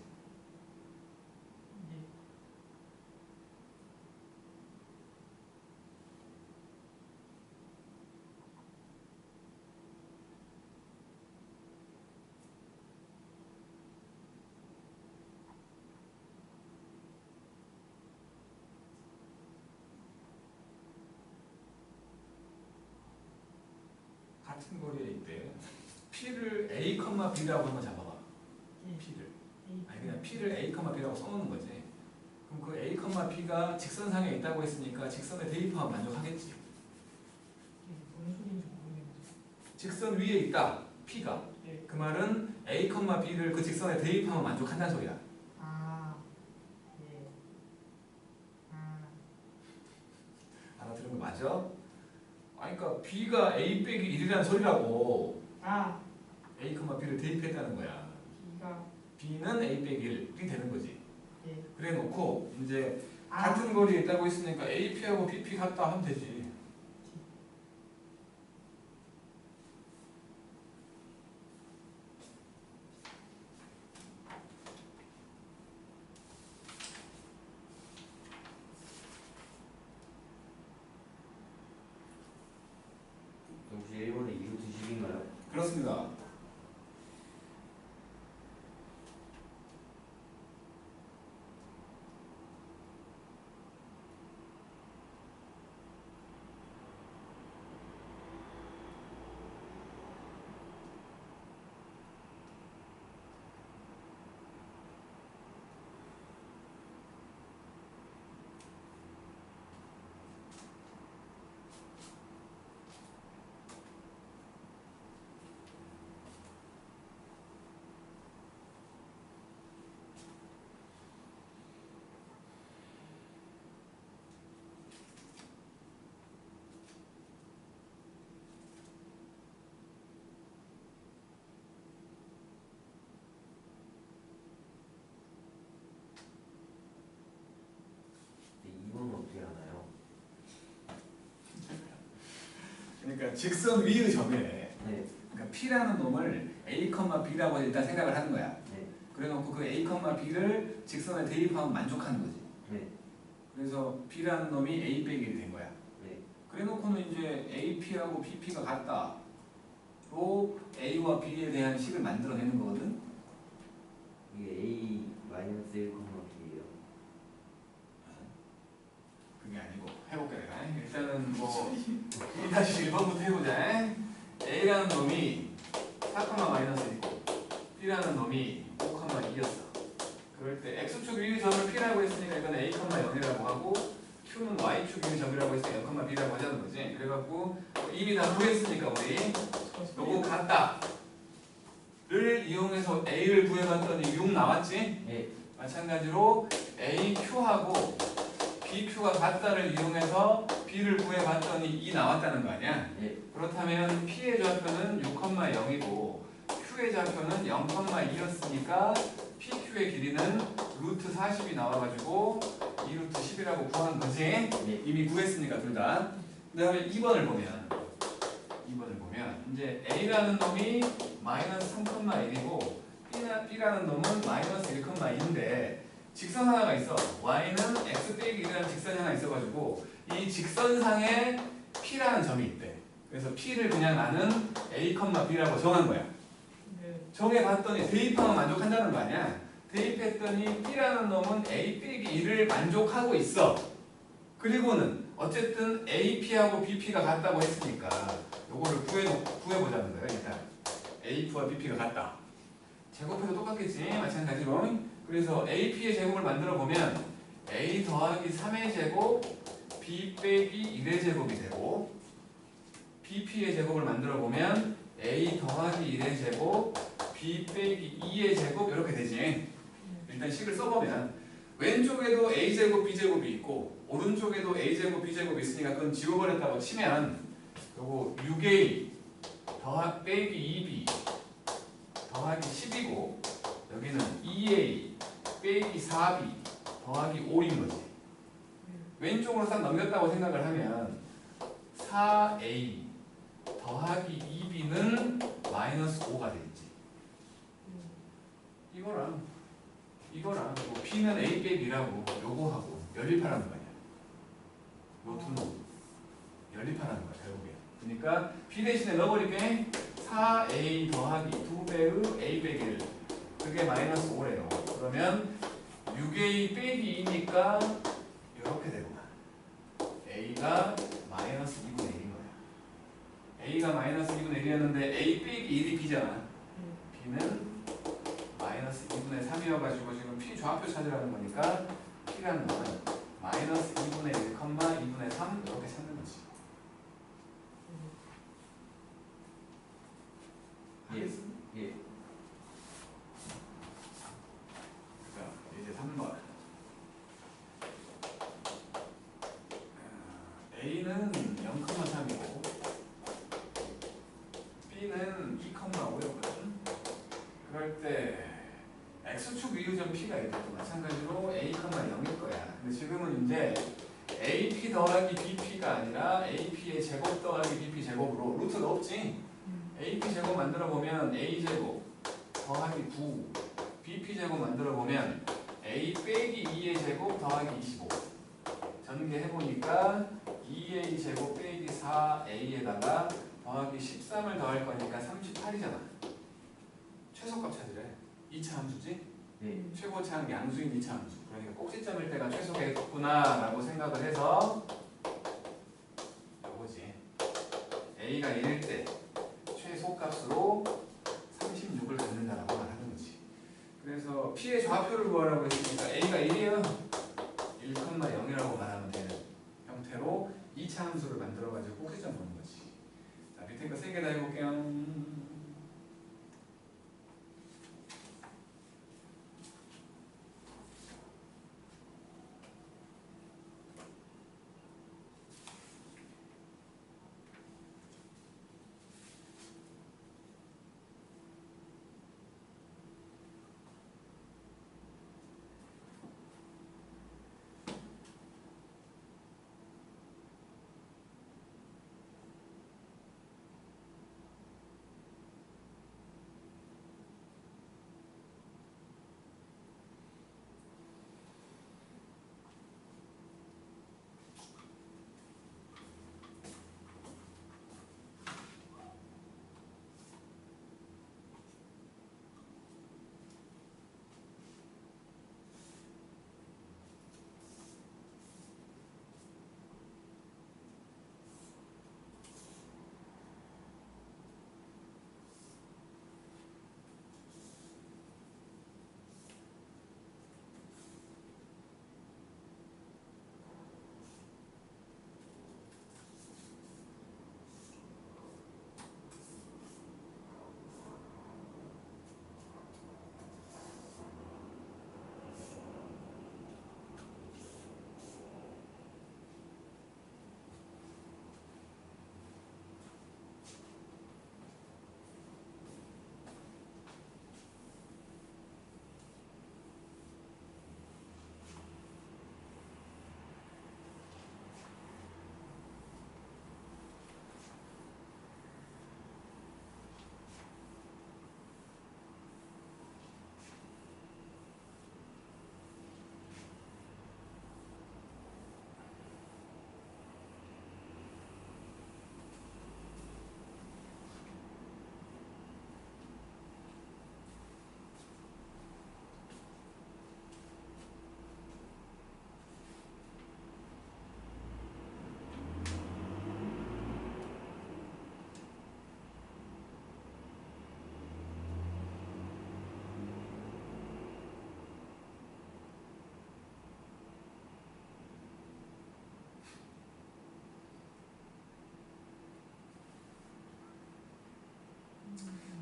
예. 같은 거리에 있대. P를 A, B라고 한번 잡아봐. 예. P를. A. 아니 그냥 P를 A, B라고 써놓는 거지. 그럼 그 A, B가 직선상에 있다고 했으니까 직선에 대입하면 만족하겠지. 이게 뭔 소리인지 모르겠는데. 직선 위에 있다. P가. 예. 그 말은 A, B를 그 직선에 대입하면 만족한다는 소리야. 아. 예. 아. 알아들은 거 맞아? 아니 그러니까 B가 A 빼기 1이라는 소리라고. 아. A, B를 대입했다는 거야. B가. B는 A 빼기 1이 되는 거지. 예. 그래 놓고 이제 아. 같은 거리에 있다고 했으니까 AP하고 BP 같다 하면 되지. 혹시 1번에 2루트 10인가요? 그렇습니다. 근데 2번은 어떻게 하나요? 그러니까 직선 위의 점에 네. 그러니까 P라는 놈을 A, B라고 일단 생각을 하는 거야. 네. 그래놓고 그 A, B를 직선에 대입하면 만족하는 거지. 네. 그래서 B라는 놈이 A 빼기 1이 된 거야. 네. 그래놓고는 이제 AP하고 BP가 같다로 A와 B에 대한 식을 만들어내는 거거든. 이게 A 마이너스 1, B예요. 그게 아니고 해볼게 내가. 일단은 뭐 2-1번부터 해보자. A라는 놈이 4,-1이고 B라는 놈이 5,2였어. 그럴 때 X축 위의 점을 P라고 했으니까 이건 A,0이라고 하고 Q는 Y축 위의 점이라고 했으니까 0,B라고 하자는 거지. 그래갖고 이미 다 구했으니까 우리 요거 같다 를 이용해서 A를 구해봤더니 6 나왔지? 네. 마찬가지로 AQ하고 BQ가 같다를 이용해서 B를 구해봤더니 2 나왔다는 거 아니야? 네. 그렇다면 P의 좌표는 6,0이고 Q의 좌표는 0,2였으니까 PQ의 길이는 루트 40이 나와가지고 2루트 10이라고 구하는 거지? 네. 이미 구했으니까 둘 다. 그 다음에 2번을 보면 이제 A라는 놈이 마이너스 3,1이고 B라는 놈은 마이너스 1,2인데 직선 하나가 있어. Y는 X 빼기 1이라는 직선이 하나 있어가지고 이 직선상에 P라는 점이 있대. 그래서 P를 그냥 나는 A, B라고 정한 거야. 네. 정해봤더니 대입하면 만족한다는 거 아니야? 대입했더니 B라는 놈은 A 빼기 1을 만족하고 있어. 그리고는 어쨌든 AP하고 BP가 같다고 했으니까 요거를 구해보자는 거예요. 일단 AP와 BP가 같다. 제곱해도 똑같겠지. 마찬가지로. 그래서 AP의 제곱을 만들어 보면 A 더하기 3의 제곱 B 빼기 1의 제곱이 되고 BP의 제곱을 만들어 보면 A 더하기 1의 제곱 B 빼기 2의 제곱 이렇게 되지. 일단 식을 써보면 왼쪽에도 A제곱 B제곱이 있고 오른쪽에도 A제곱 B제곱이 있으니까 그건 지워버렸다고 치면 요거 6A 빼기 2B 더하기 10이고 여기는 2A 빼기 4B 더하기 5인 거지. 왼쪽으로 싹 넘겼다고 생각을 하면 4A 더하기 2B는 마이너스 5가 되겠지. 이거랑 뭐 B는 A 빼기 2라고 요거하고 연립하라는 거 아니야. 요 두는 연립하라는 거야 결국에. 그러니까 B 대신에 넣어버릴게. 4A 더하기 2배의 A 빼기 1 그게 마이너스 5래요. 그러면 6A 빼기 2니까 이렇게 되구나. A가 마이너스 2분의 1인 거야. A가 마이너스 2분의 1이었는데 A 빼기 1이 B잖아. B는 마이너스 2분의 3이어가지고 지금 P 좌표 찾으라는 거니까 P라는 거는 마이너스 2분의 1, 2분의 3 이렇게 찾는 거지. 알겠습니다. 예. 자, 이제 3번. A는 0,3이고 B는 2,5였거든. 그럴 때 X축 위유점 P가 있고 마찬가지로 A, 0일 거야. 근데 지금은 이제 AP 더하기 BP가 아니라 AP의 제곱 더하기 BP 제곱으로 루트가 없지. AP 제곱 만들어 보면 A 제곱 더하기 9 BP 제곱 만들어 보면 A 빼기 2의 제곱 더하기 25 전개해 보니까 2A 제곱 빼기 4A에다가 더하기 13을 더할 거니까 38이잖아. 최소값 찾으래. 2차 함수지? 네. 최고차항 양수인 2차 함수. 그러니까 꼭지점일 때가 최소겠구나 라고 생각을 해서 요거지. A가 1일 때 최소값으로 36을 갖는다라고 말하는 거지. 그래서 P의 좌표를 구하라고 했으니까 A가 1이야. 1,0이라고 말하면 되는 형태로 2차 함수를 만들어가지고 꼭지점 보는 거지. 자, 밑에 거 3개 다 해볼게요.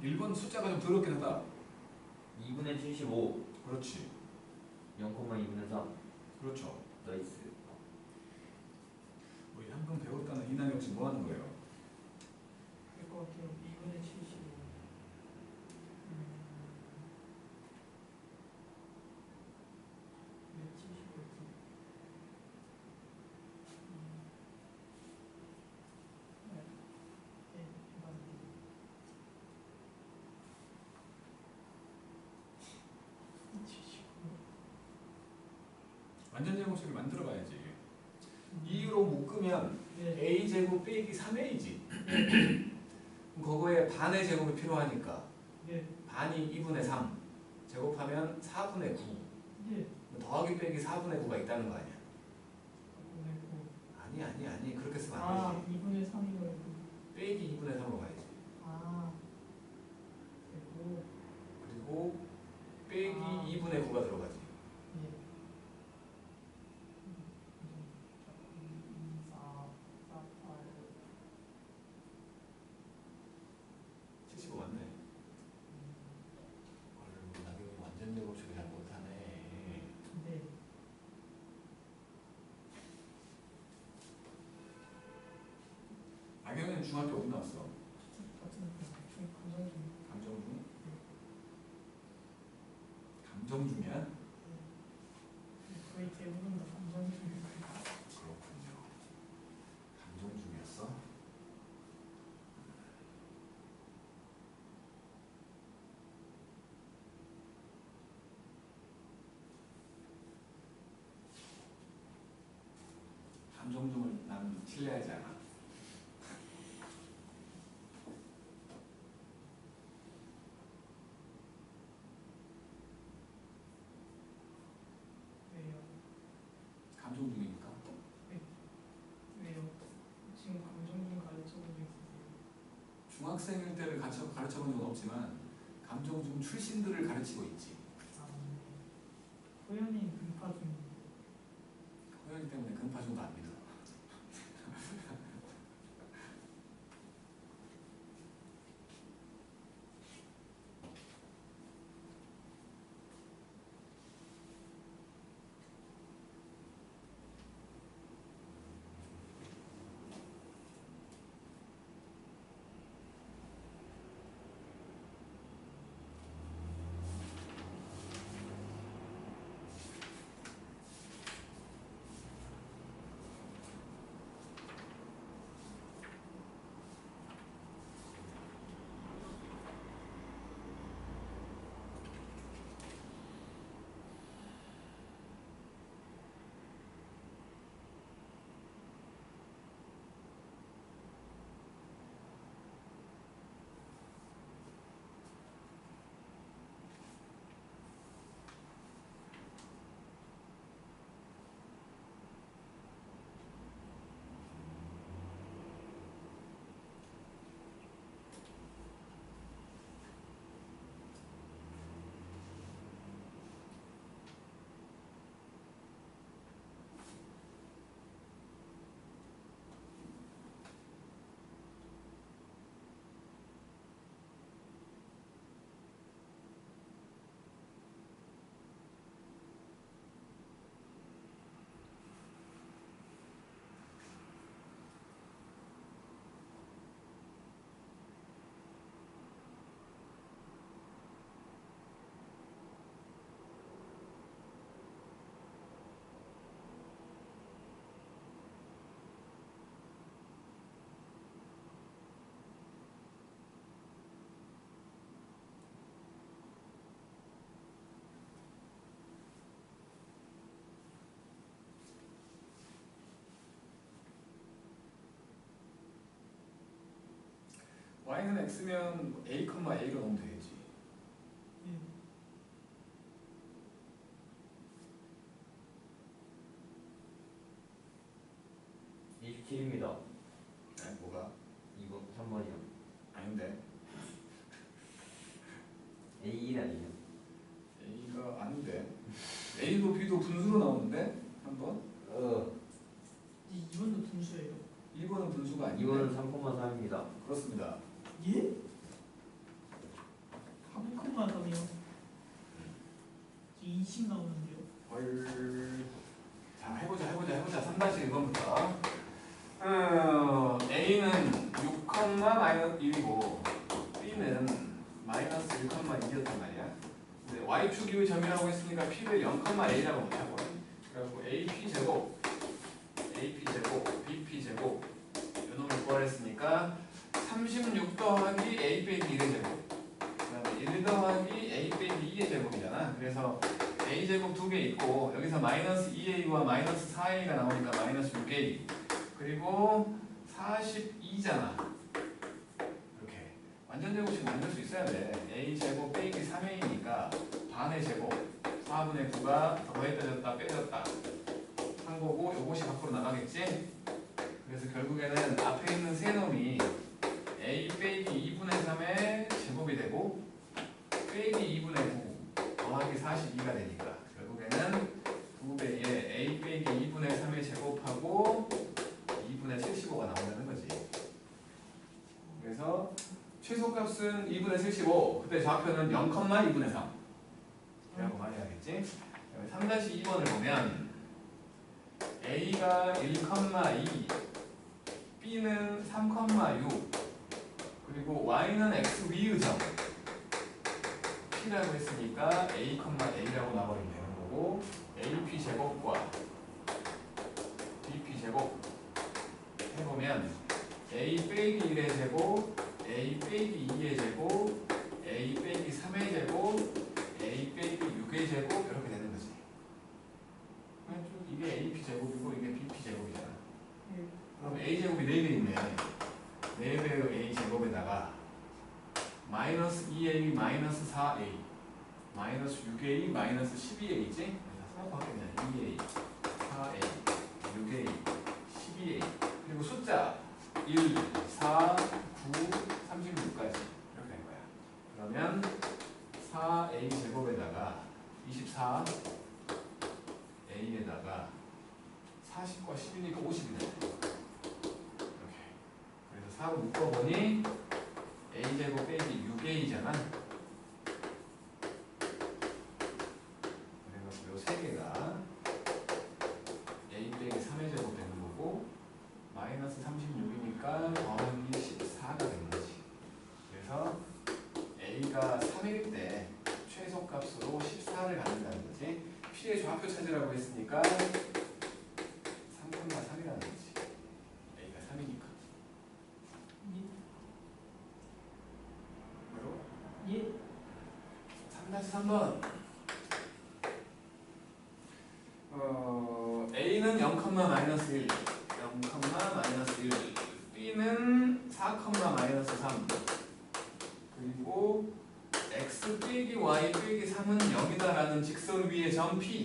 1번 숫자가 좀 더럽긴 하다. 2분의 75 그렇지. 0,2분의 3 그렇죠. 나이스. 우리 한번 배웠다는 이난이 혹시 뭐 하는 거예요? 될것 같아요. 2분의 75. 네, 75지. 네, 네, 맞아요. 완전 제곱식을 만들어 봐야지. 2로 묶으면 네, a제곱 빼기 3a지. 그거에 반의 제곱이 필요하니까 네, 반이 2분의 3 제곱하면 4분의 9 네. 더하기 빼기 4분의 9가 있다는 거 아니야. 2분의 9. 아니 그렇게 쓰면 안 아, 되지. 2분의 3이거든요. 빼기 2분의 3으로 가야지. 아, 그리고 그리고 빼기 아. 2분의 9가 들어가지. 예. 4, 4, 8. 75 맞네. 아이고, 나경이 완전 제곱식을 잘 못하네. 네. 나경이는 중학교 어디 나왔어? 같은 감정 중. 감정중? 감정중이야? 거의 대부분 다 감정 중이에요. 그렇군요. 감정중이었어? 감정중을 난 신뢰하지 않아. 왜요? 감정중이니까. 왜요? 지금 감정 중 가르쳐 본 적 있으세요? 중학생일 때를 가르쳐 본 적은 없지만 감정중 출신들을 가르치고 있지. 아, 네. 호연이 금파 중. 호연이 때문에 금파중도 안 믿어. y는 x면 a, a가 넣으면 되겠지. 예. 27입니다. 네, 뭐가? 2번 3번이요. 아닌데. A1 아니에요? a가 아닌데. a도 b도 분수로 나오는데 한번. 2번도 분수예요. 1번은 분수가 아닌데. 2번은 3,3입니다. 그렇습니다. 예? 1이고 B는 마이너스 1,2였단 말이야. 근데 Y축 이의 점이라고 했으니까 P를 0,A라고 못하고 그래갖고 AP제곱 BP제곱 요놈을 구하랬으니까 36 더하기 A 빼기 1의 제곱 그 다음에 1 더하기 A 빼기 2의 제곱이잖아. 그래서 A제곱 2개 있고 여기서 마이너스 2A와 마이너스 4A가 나오니까 마이너스 6A 그리고 42잖아. 이렇게 완전 제곱식 만들 수 있어야 돼. A제곱 빼기 3A니까 반의 제곱 4분의 9가 더했다 빼졌다 한 거고 요것이 밖으로 나가겠지? 그래서 결국에는 앞에 있는 세 놈이 A 빼기 2분의 3의 제곱이 되고 빼기 2분의 9 더하기 42가 되니까 결국에는 2배에 A 빼기 2분의 3의 제곱하고 2분의 75가 나온다는 거지. 그래서 최소값은 2분의 75 그때 좌표는 0,2분의 3 이라고 말해야겠지. 3-2번을 보면 A가 1,2 B는 3,6 그리고 Y는 X 위의 점 P라고 했으니까 A,A라고 나버리면 되는 거고 AP 제곱과 BP 제곱 해보면 A 빼기 1의 제곱 A 빼기 2의 제곱 A 빼기 3의 제곱 A 빼기 6의 제곱 이렇게 되는 거지. 이게 AP 제곱이고 이게 BP 제곱이잖아. 그럼 A 제곱이 4개 있네. 4배의 A 제곱에다가 마이너스 2A 마이너스 4A 마이너스 6A 마이너스 12A지? 그래서 바뀌면 2A 4A 6A 12A 그리고 숫자 1, 4, 9, 36까지 이렇게 된 거야. 그러면 4A 제곱에다가 24 A에다가 40과 10이니까 50이네. 이렇게. 그래서 4로 묶어보니 A제곱 빼기 6A잖아. 그래서 요 세 개가 A 빼기 3의 제곱 되는 거고 마이너스 36이니까 더하기 14가 되는 거지. 그래서 A가 3일 때 최소값으로 14를 갖는다는 거지. P의 좌표 찾으라고 했으니까 3,3이라는 거지. A가 3이니까. 그리고 예. 3-3번 A는 0,-1 0,-1 B는 4,-3 그리고 X 빼기 Y 빼기 3은 0이다라는 직선 위의 점 P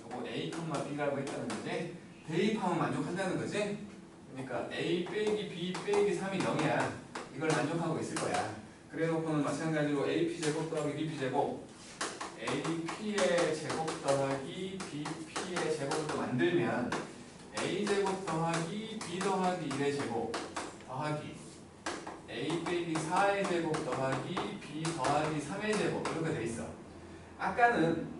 요거 A, B라고 했다는 거지. 대입하면 만족한다는 거지. 그러니까 A 빼기 B 빼기 3이 0이야. 이걸 만족하고 있을 거야. 그래 놓고는 마찬가지로 AP 제곱 더하기 BP 제곱 AP의 제곱 더하기 BP의 제곱을 또 만들면 A 제곱 더하기 B 더하기 1의 제곱 더하기 A 빼기 4의 제곱 더하기 B 더하기 3의 제곱 이렇게 돼 있어. 아까는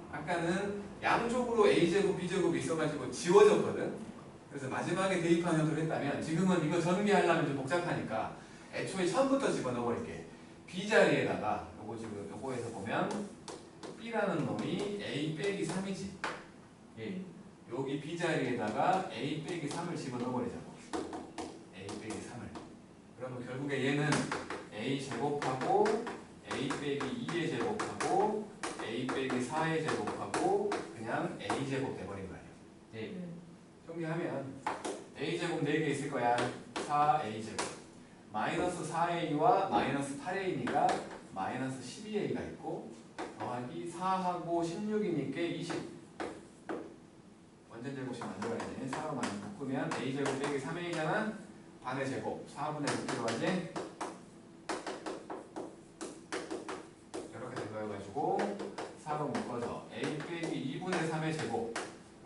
양쪽으로 A 제곱 B 제곱이 있어가지고 지워졌거든. 그래서 마지막에 대입한 형태를 했다면 지금은 이거 전개하려면 좀 복잡하니까 애초에 처음부터 집어넣어버릴게. B 자리에다가 요거 지금 요거에서 보면 B라는 놈이 A 빼기 3이지. 예. 여기 B 자리에다가 A 빼기 3을 집어넣어버리자고. A 빼기 3을. 그러면 결국에 얘는 A 제곱하고 A 빼기 2의 제곱하고 A 빼기 4의 제곱하고 그냥 A 제곱 돼버린 거 아니야. 예. 정리하면 A 제곱 4개 있을 거야. 4A 제곱. 마이너스 4A와 마이너스 8A니까 마이너스 12A가 있고 더하기 4하고 16이니까 20 완전 제곱식 만들어야지. 4로 많이 묶으면 A제곱 빼기 3A잖아. 반의 제곱 4분의 6 들어가지. 이렇게 된 거여가지고 4로 묶어서 A 빼기 2분의 3의 제곱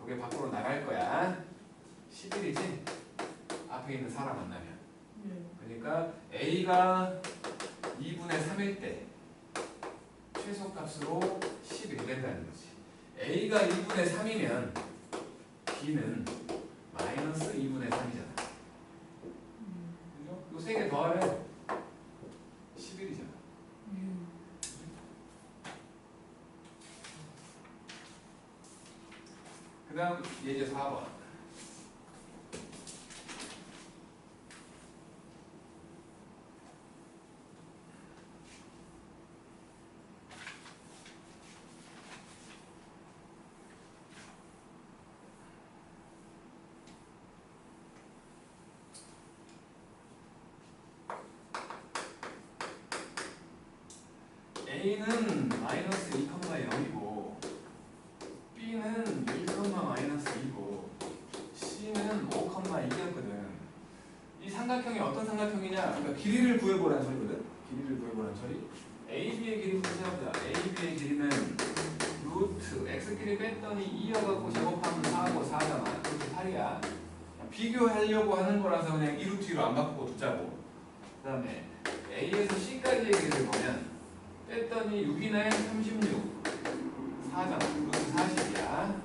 이게 밖으로 나갈 거야. 11이지? 앞에 있는 4랑 만나면 그러니까 A가 2분의 3일 때 최소값으로 11 된다는 거지. A가 2분의 3이면 B는 마이너스 2분의 3이잖아. 그죠? 요 3개 더하면 11이잖아. 그 다음 예제 4번. A는 마이너스 2,0이고 B는 1, 마이너스 2고 C는 5,2였거든. 이 삼각형이 어떤 삼각형이냐? 그러니까 길이를 구해보라는 소리거든. 길이를 구해보라는 소리. AB의 길이부터 생각해보자. AB의 길이는 루트 X끼리 뺐더니 2여갖고 제곱하면 4하고 4잖아. 그렇게 8이야. 비교하려고 하는 거라서 그냥 2루트 2로 안 바꾸고 두자고. 그 다음에 A에서 C까지의 길이를 보면 뺐더니 6이네 36 4잖아. 루트 40이야.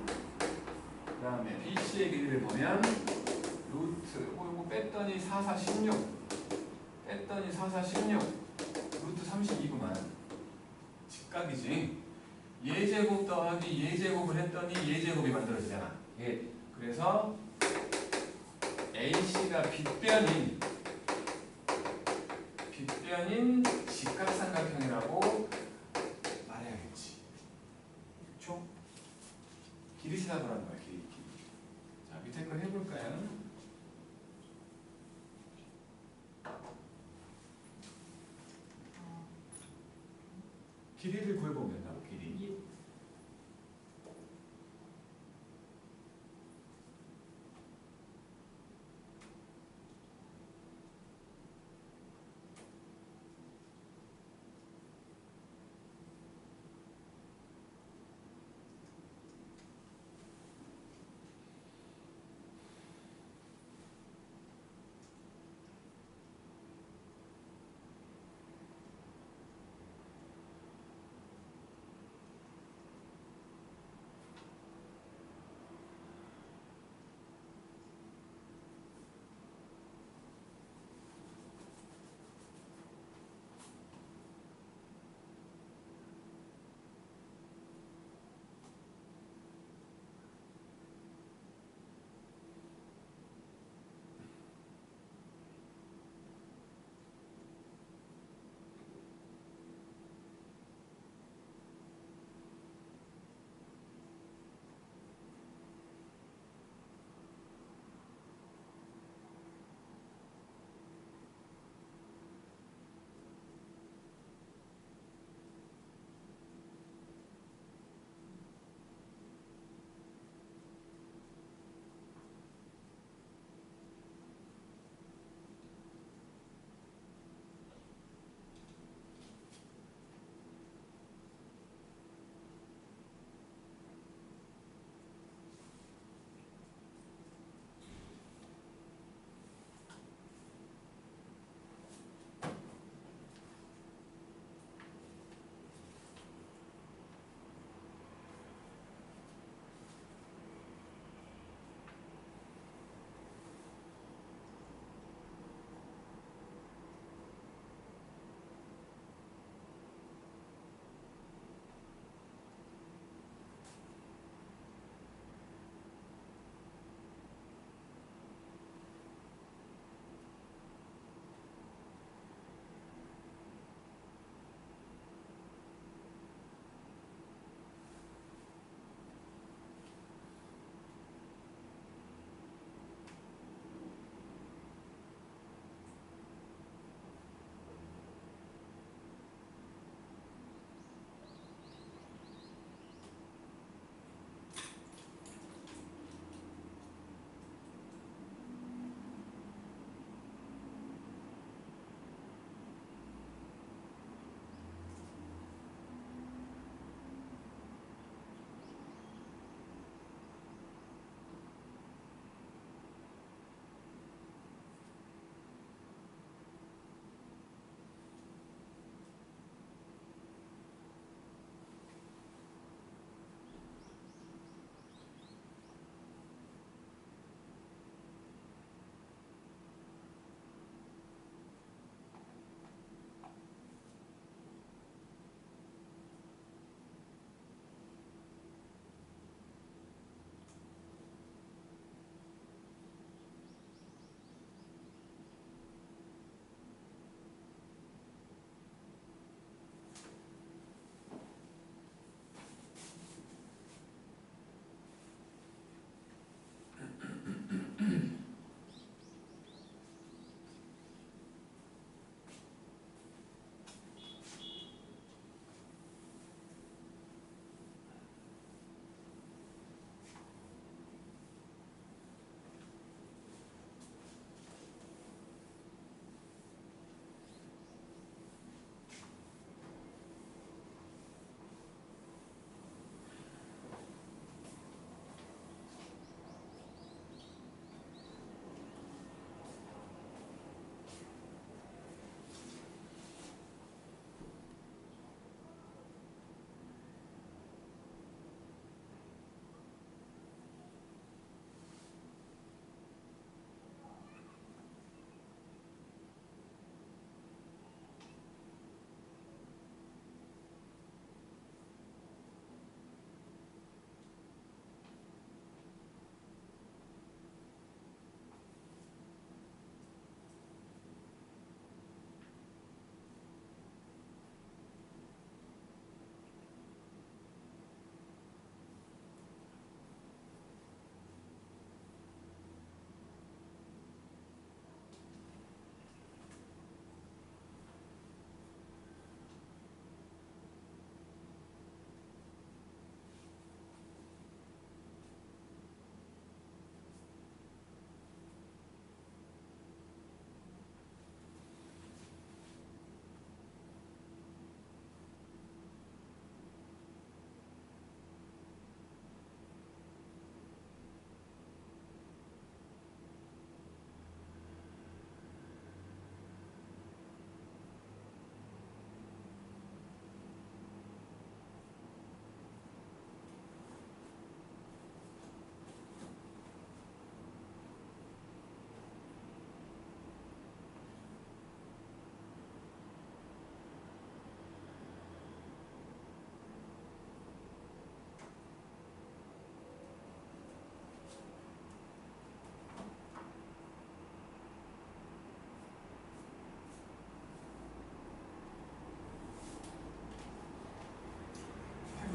그 다음에 BC의 길이를 보면 루트 이거 뺐더니 4, 4, 16 뺐더니 4, 4, 16 루트 32구만. 직각이지. 예제곱 더하기 예제곱을 했더니 예제곱이 만들어지잖아. 예. 그래서 AC가 빗변인 직각삼각형이라고 말해야겠지. 그쵸? 길이 찾아보라는 거야. 길이. 자, 밑에 거 해볼까요? 길이를 구해보면 된다고. 길이.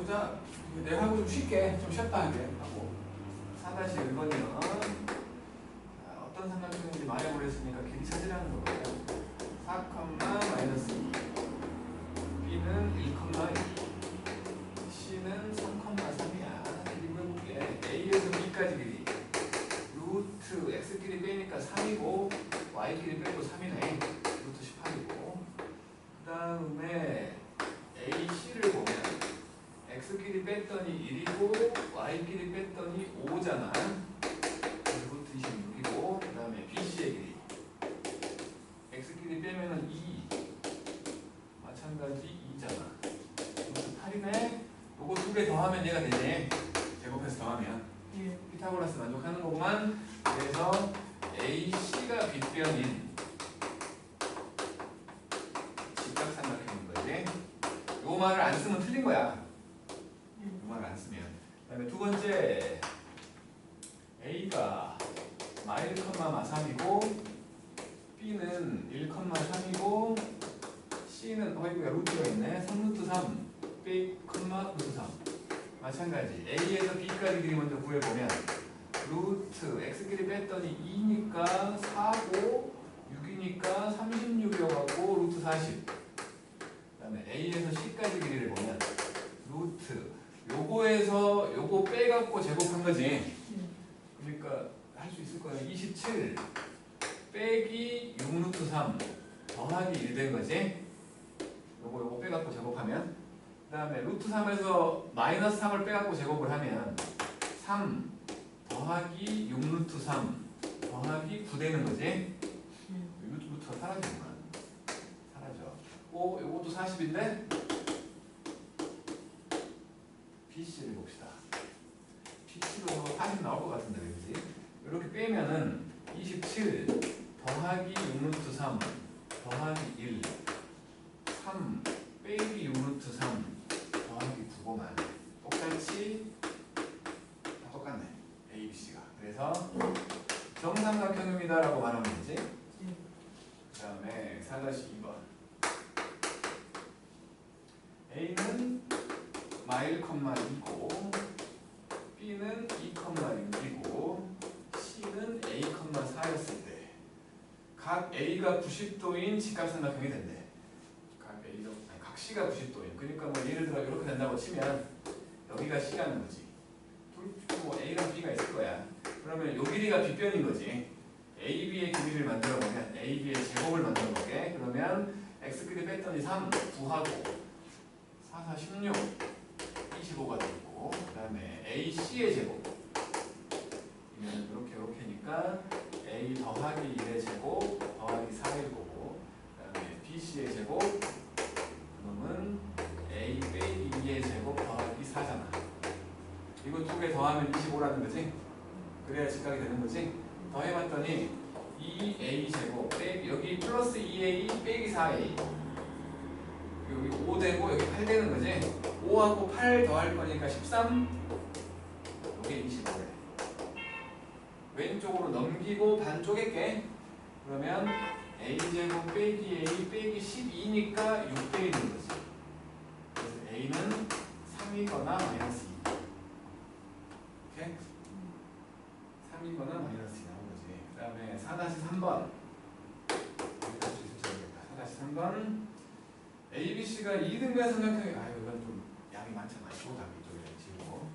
보자. 내가 하고 좀 쉽게, 좀 쉬었다 하게 하고. 4-1번이요. 어떤 삼각형인지 말해보랬으니까 길이 찾으라는 거고요. 4, 마이너스 2. B는 1, 2. C는 3,3이야. 길이 볼게. A에서 B까지 길이. 루트 X끼리 빼니까 3이고, Y끼리 빼고 3이네. 루트 18이고. 그 다음에 AC를 보면 X끼리 뺐더니 1이고, Y끼리 뺐더니 5잖아. 루트 26이고, 그 다음에 BC의 길이. X끼리 빼면은 2. 마찬가지 2잖아. 루트 8이네. 요거 두 개 더하면 얘가 되지. 제곱해서 더하면. 예. 피타고라스 만족하는 거구만. 그래서 AC가 빗변인 직각삼각형인 거지. 요 말을 안 쓰면 틀린 거야. 요 말을 안 쓰면. 그 다음에 두 번째, A가 마일 컴마 마3이고 B는 1,3이고 C는 어이구야 루트가 있네. 3루트 3 빼 컴마 루트 3. 마찬가지 A에서 B까지 길이 먼저 구해보면 루트 X끼리 뺐더니 2니까 4고 6이니까 36이어갖고 루트 40. 그 다음에 A에서 C까지 길이를 보면 루트 요거에서 요거 빼갖고 제곱한 거지. 그러니까 할 수 있을 거야. 27 빼기 6루트 3 더하기 1 된 거지. 요거 빼갖고 제곱하면. 그 다음에 루트 3에서 마이너스 3을 빼갖고 제곱을 하면 3 더하기 6루트 3 더하기 9 되는 거지. 루트가 사라지구만. 사라져. 오, 요것도 40인데 BC를 봅시다. BC로 40 나올 것 같은데 왠지. 이렇게 빼면은 27 더하기 6루트 3 더하기 1 3 빼기 6루트 3 더하기 9고만 똑같이 다 똑같네. A, B, C가. 그래서 정삼각형입니다 라고 말하면 되지. 그 다음에 4-2번 A는 마일 컴마 2고 B는 2,6이고 C는 A, 4였을 때 각 A가 90도인 직각삼각형이 된대. 각 A가 아니, 각 C가 90도인. 그러니까 뭐 예를 들어 이렇게 된다고 치면 여기가 C라는 거지. 뭐 A랑 B가 있을 거야. 그러면 요 길이가 빗변인 거지. AB의 길이를 만들어 보면 AB의 제곱을 만들어 볼게. 그러면 X끼리 뺐더니 3 9하고 4, 4, 16 25가 되고 그 다음에 AC의 제곱 이면 이렇게니까 A 더하기 1의 제곱 더하기 4일 거고 그 다음에 BC의 제곱 그러면 A 빼기 2의 제곱 더하기 4잖아. 이거 두 개 더하면 25라는 거지? 그래야 직각이 되는 거지? 더해봤더니 2A 제곱 빼기 여기 플러스 2A 빼기 4A 여기 5 되고 여기 8 되는 거지? 5하고 8 더할 거니까 13 여기 25래. 왼쪽으로 넘기고 반 쪼갤게. 그러면 A제곱 빼기 A 빼기 12니까 6 돼 있는 거지. 그래서 A는 3이거나 마이너스 2. 오케이? 3이거나 마이너스 2 나온 거지. 그 다음에 4-3번 4-3번 ABC가 2등변 삼각형이 아유 이건 좀 양이 많잖아. 이거 답이 이쪽에 지우고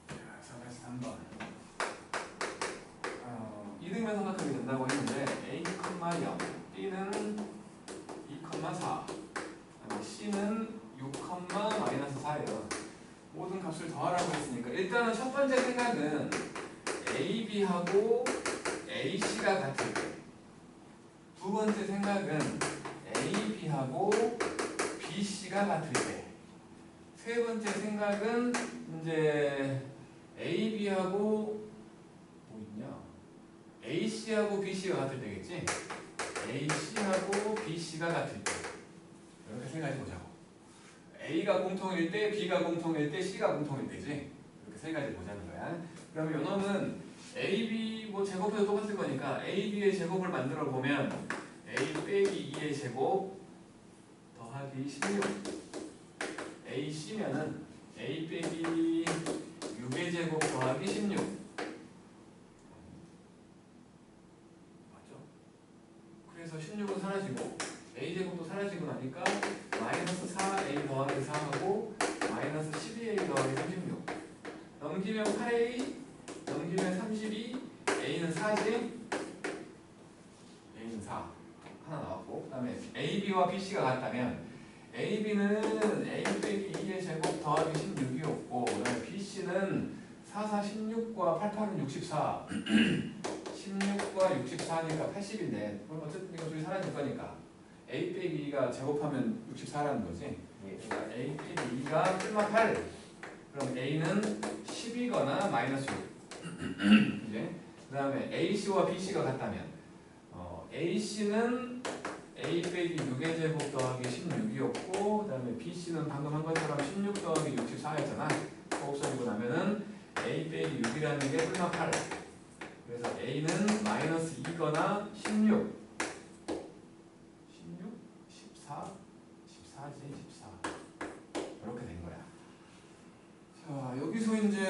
자, 4-3번 2등변 삼각형이 된다고 했는데 A, 0 B는 2,4 C는 6, 마이너스 4예요. 모든 값을 더하라고 했으니까 일단은 첫 번째 생각은 AB하고 AC가 같을 때, 두 번째 생각은 AB하고 BC가 같을 때, 세 번째 생각은 이제 AB하고 뭐 있냐? AC하고 BC가 같을 때겠지? AC하고 BC가 같을 때 이렇게 생각해 보자고. A가 공통일 때, B가 공통일 때, C가 공통일 때지. 이렇게 세 가지 보자는 거야. 그러면 요 놈은 AB 뭐 제곱해도 똑같을 거니까 AB의 제곱을 만들어 보면 A 빼기 2의 제곱 더하기 16 AC면은 A 빼기 6의 제곱 더하기 16 맞죠? 그래서 16은 사라지고 A제곱도 사라지고 나니까 마이너스 4A 더하기 4하고 마이너스 12A 더하기 36 넘기면 8A 넘기면 32 A는 4지 A는 4 하나 나왔고 그 다음에 AB와 BC가 같다면 AB는 A 빼기 2의 제곱 더하기 16이었고 그 다음에 BC는 4, 4, 16과 8, 8은 64 16과 64니까 80인데 그럼 어쨌든 이거 둘이 사라질 거니까 A 빼기 2가 제곱하면 64라는 거지. 그러니까 A 빼기 2가 플마 8 그럼 A는 10이거나 마이너스 6 이제 그 다음에 AC와 BC가 같다면 AC는 A 빼기 6의 제곱 더하기 16이었고 그 다음에 BC는 방금 한 것처럼 16 더하기 64였잖아. 곱셈이고 나면은 A 빼기 6이라는 게 플마 8 그래서 A는 마이너스 2거나 16 14지 14 이렇게 된 거야. 자 여기서 이제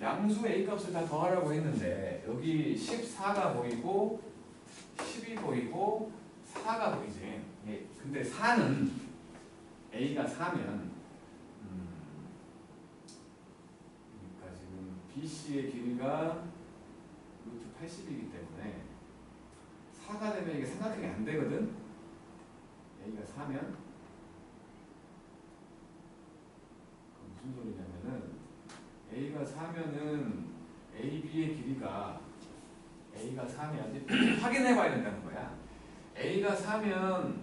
양수 A 값을 다 더하라고 했는데 여기 14가 보이고 10이 보이고 4가 보이지. 예. 근데 4는 A가 4면 그러니까 지금 BC의 길이가 루트 80이기 때문에 4가 되면 이게 삼각형이 안 되거든. A가 4면 무슨 소리냐면은 A가 4면은 AB의 길이가 A가 4면 확인해 봐야 된다는 거야. A가 4면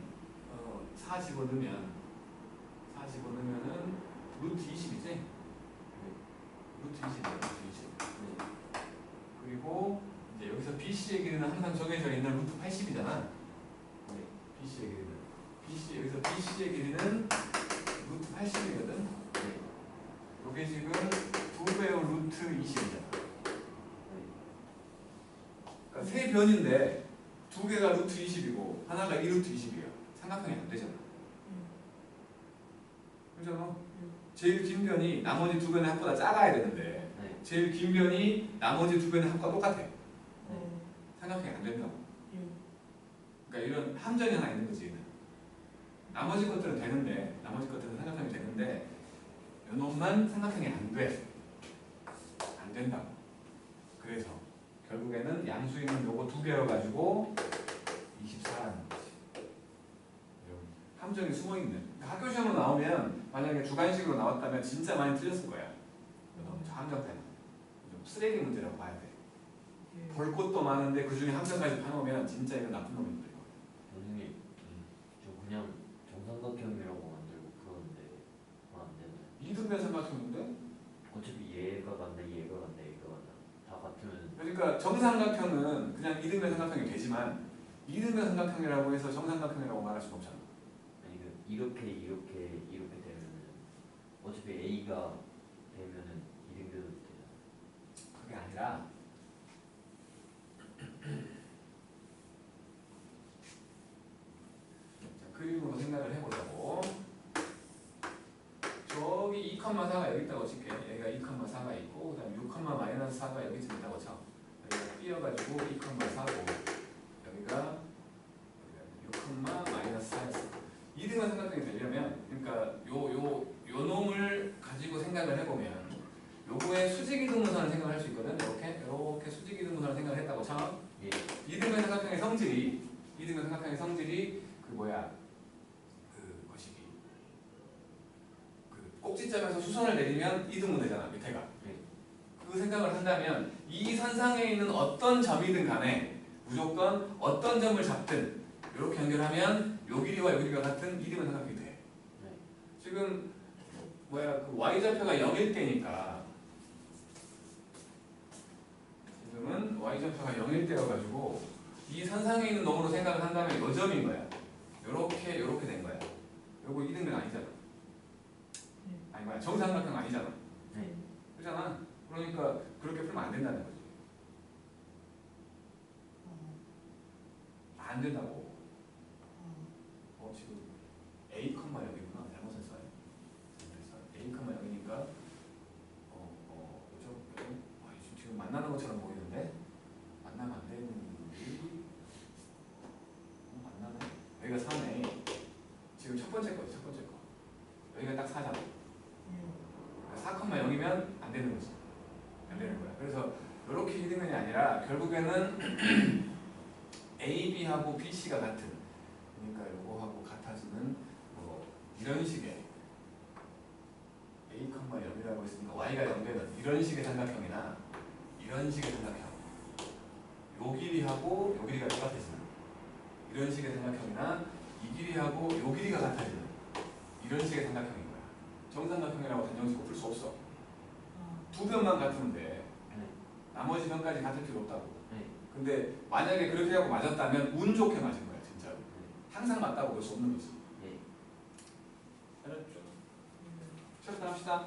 4 집어넣으면 루트 20이지? 루트 20이야. 루트 20. 그리고 이제 여기서 BC의 길이는 항상 정해져 있는 루트 80이잖아. BC의 길이는 여기서 BC의 길이는 루트 80이거든. 이게 지금 2배의 루트 20이잖아. 그러니까 세 변인데 두 개가 루트 20이고 하나가 2루트 20이야. 삼각형이 안 되잖아. 그렇잖아. 제일 긴 변이 나머지 두 변의 합보다 작아야 되는데 제일 긴 변이 나머지 두 변의 합과 똑같아. 삼각형이 안 된다고. 그러니까 이런 함정이 하나 있는 거지. 나머지 것들은 되는데 나머지 것들은 삼각형이 되는데 요놈만 삼각형이 안 돼. 안 된다고. 그래서 결국에는 양수 있는 요거 두 개여가지고 24라는 거지. 함정이 숨어있는. 학교 시험으로 나오면 만약에 주관식으로 나왔다면 진짜 많이 틀렸을 거야. 너무 함정 때문에. 좀 쓰레기 문제라고 봐야 돼. 볼 것도 많은데 그 중에 함정까지 파놓으면 진짜 이거 나쁜 놈입니다. 선생님, 저 그냥 정삼각형이라고 만들고 그러는데 그건 안 되나요? 이등변 삼각형인데? 어차피 얘가 간다, 얘가 간다, 얘가 간다 다 같으면 그러니까 정삼각형은 그냥 이등변 삼각형이 되지만 이등변 삼각형이라고 해서 정삼각형이라고 말할 수는 없잖아. 아니 이렇게 되면은 어차피 A가 되면은 이등변으로 되잖아. 그게 아니라 그림으로 생각을 해보자고. 저기 2,4가 여기 있다고 칠게. 여기가 2,4가 있고 그 다음에 6,-4가 여기쯤 있다고 쳐. 여기가 띄어가지고 2,4고 여기가 6,-4였어. 이등변 삼각형이 되려면 그러니까 요 놈을 가지고 생각을 해보면 요거의 수직이등분선을 생각할 수 있거든. 이렇게 수직이등분선을 생각을 했다고 쳐. 예. 이등변 삼각형의 성질이 그 뭐야 거시기 그 꼭지점에서 수선을 내리면 이등분 되잖아. 밑에가. 예. 그 생각을 한다면 이 선상에 있는 어떤 점이든 간에 무조건 어떤 점을 잡든 이렇게 연결하면 요 길이와 요 길이가 같은 이등변 삼각형이 돼. 네. 지금 그 y좌표가 0일 때니까 지금은 y좌표가 0일 때여가지고 이 선상에 있는 놈으로 생각을 한다면 요 점인 거야. 요렇게 된 거야. 요거 이등변 아니잖아. 아니 뭐야 정삼각형 아니잖아. 된다고. 지금 A, 0이구나. 잘못했어요. A, 0이니까 그죠? 지금 만나는 것처럼 보이는데 만나면 안 되는 만나네. 여기가 3네. 지금 첫 번째 거지, 첫 번째 거. 여기가 딱 4잖아. 4,0이면 안 되는 거지. 안 되는 거야. 그래서 이렇게 히딩이 아니라 결국에는 A, B하고 B, C가 같은. 그러니까 요거하고 같아지는 뭐 이런 식의 A, 0이라고 했으니까 Y가 0되는 이런 식의 삼각형이나 이런 식의 삼각형. 요 길이하고 요 길이가 똑같아지는 이런 식의 삼각형이나 이 길이하고 요 길이가 같아지는 이런 식의 삼각형인 거야. 정삼각형이라고 단정짓고 풀 수 없어. 두 변만 같으면 돼. 나머지 변까지 같을 필요 없다고. 근데 만약에 그렇게 하고 맞았다면 운 좋게 맞은 거야, 진짜로. 항상 맞다고 볼 수 없는 거지. 알았죠? 시작합시다.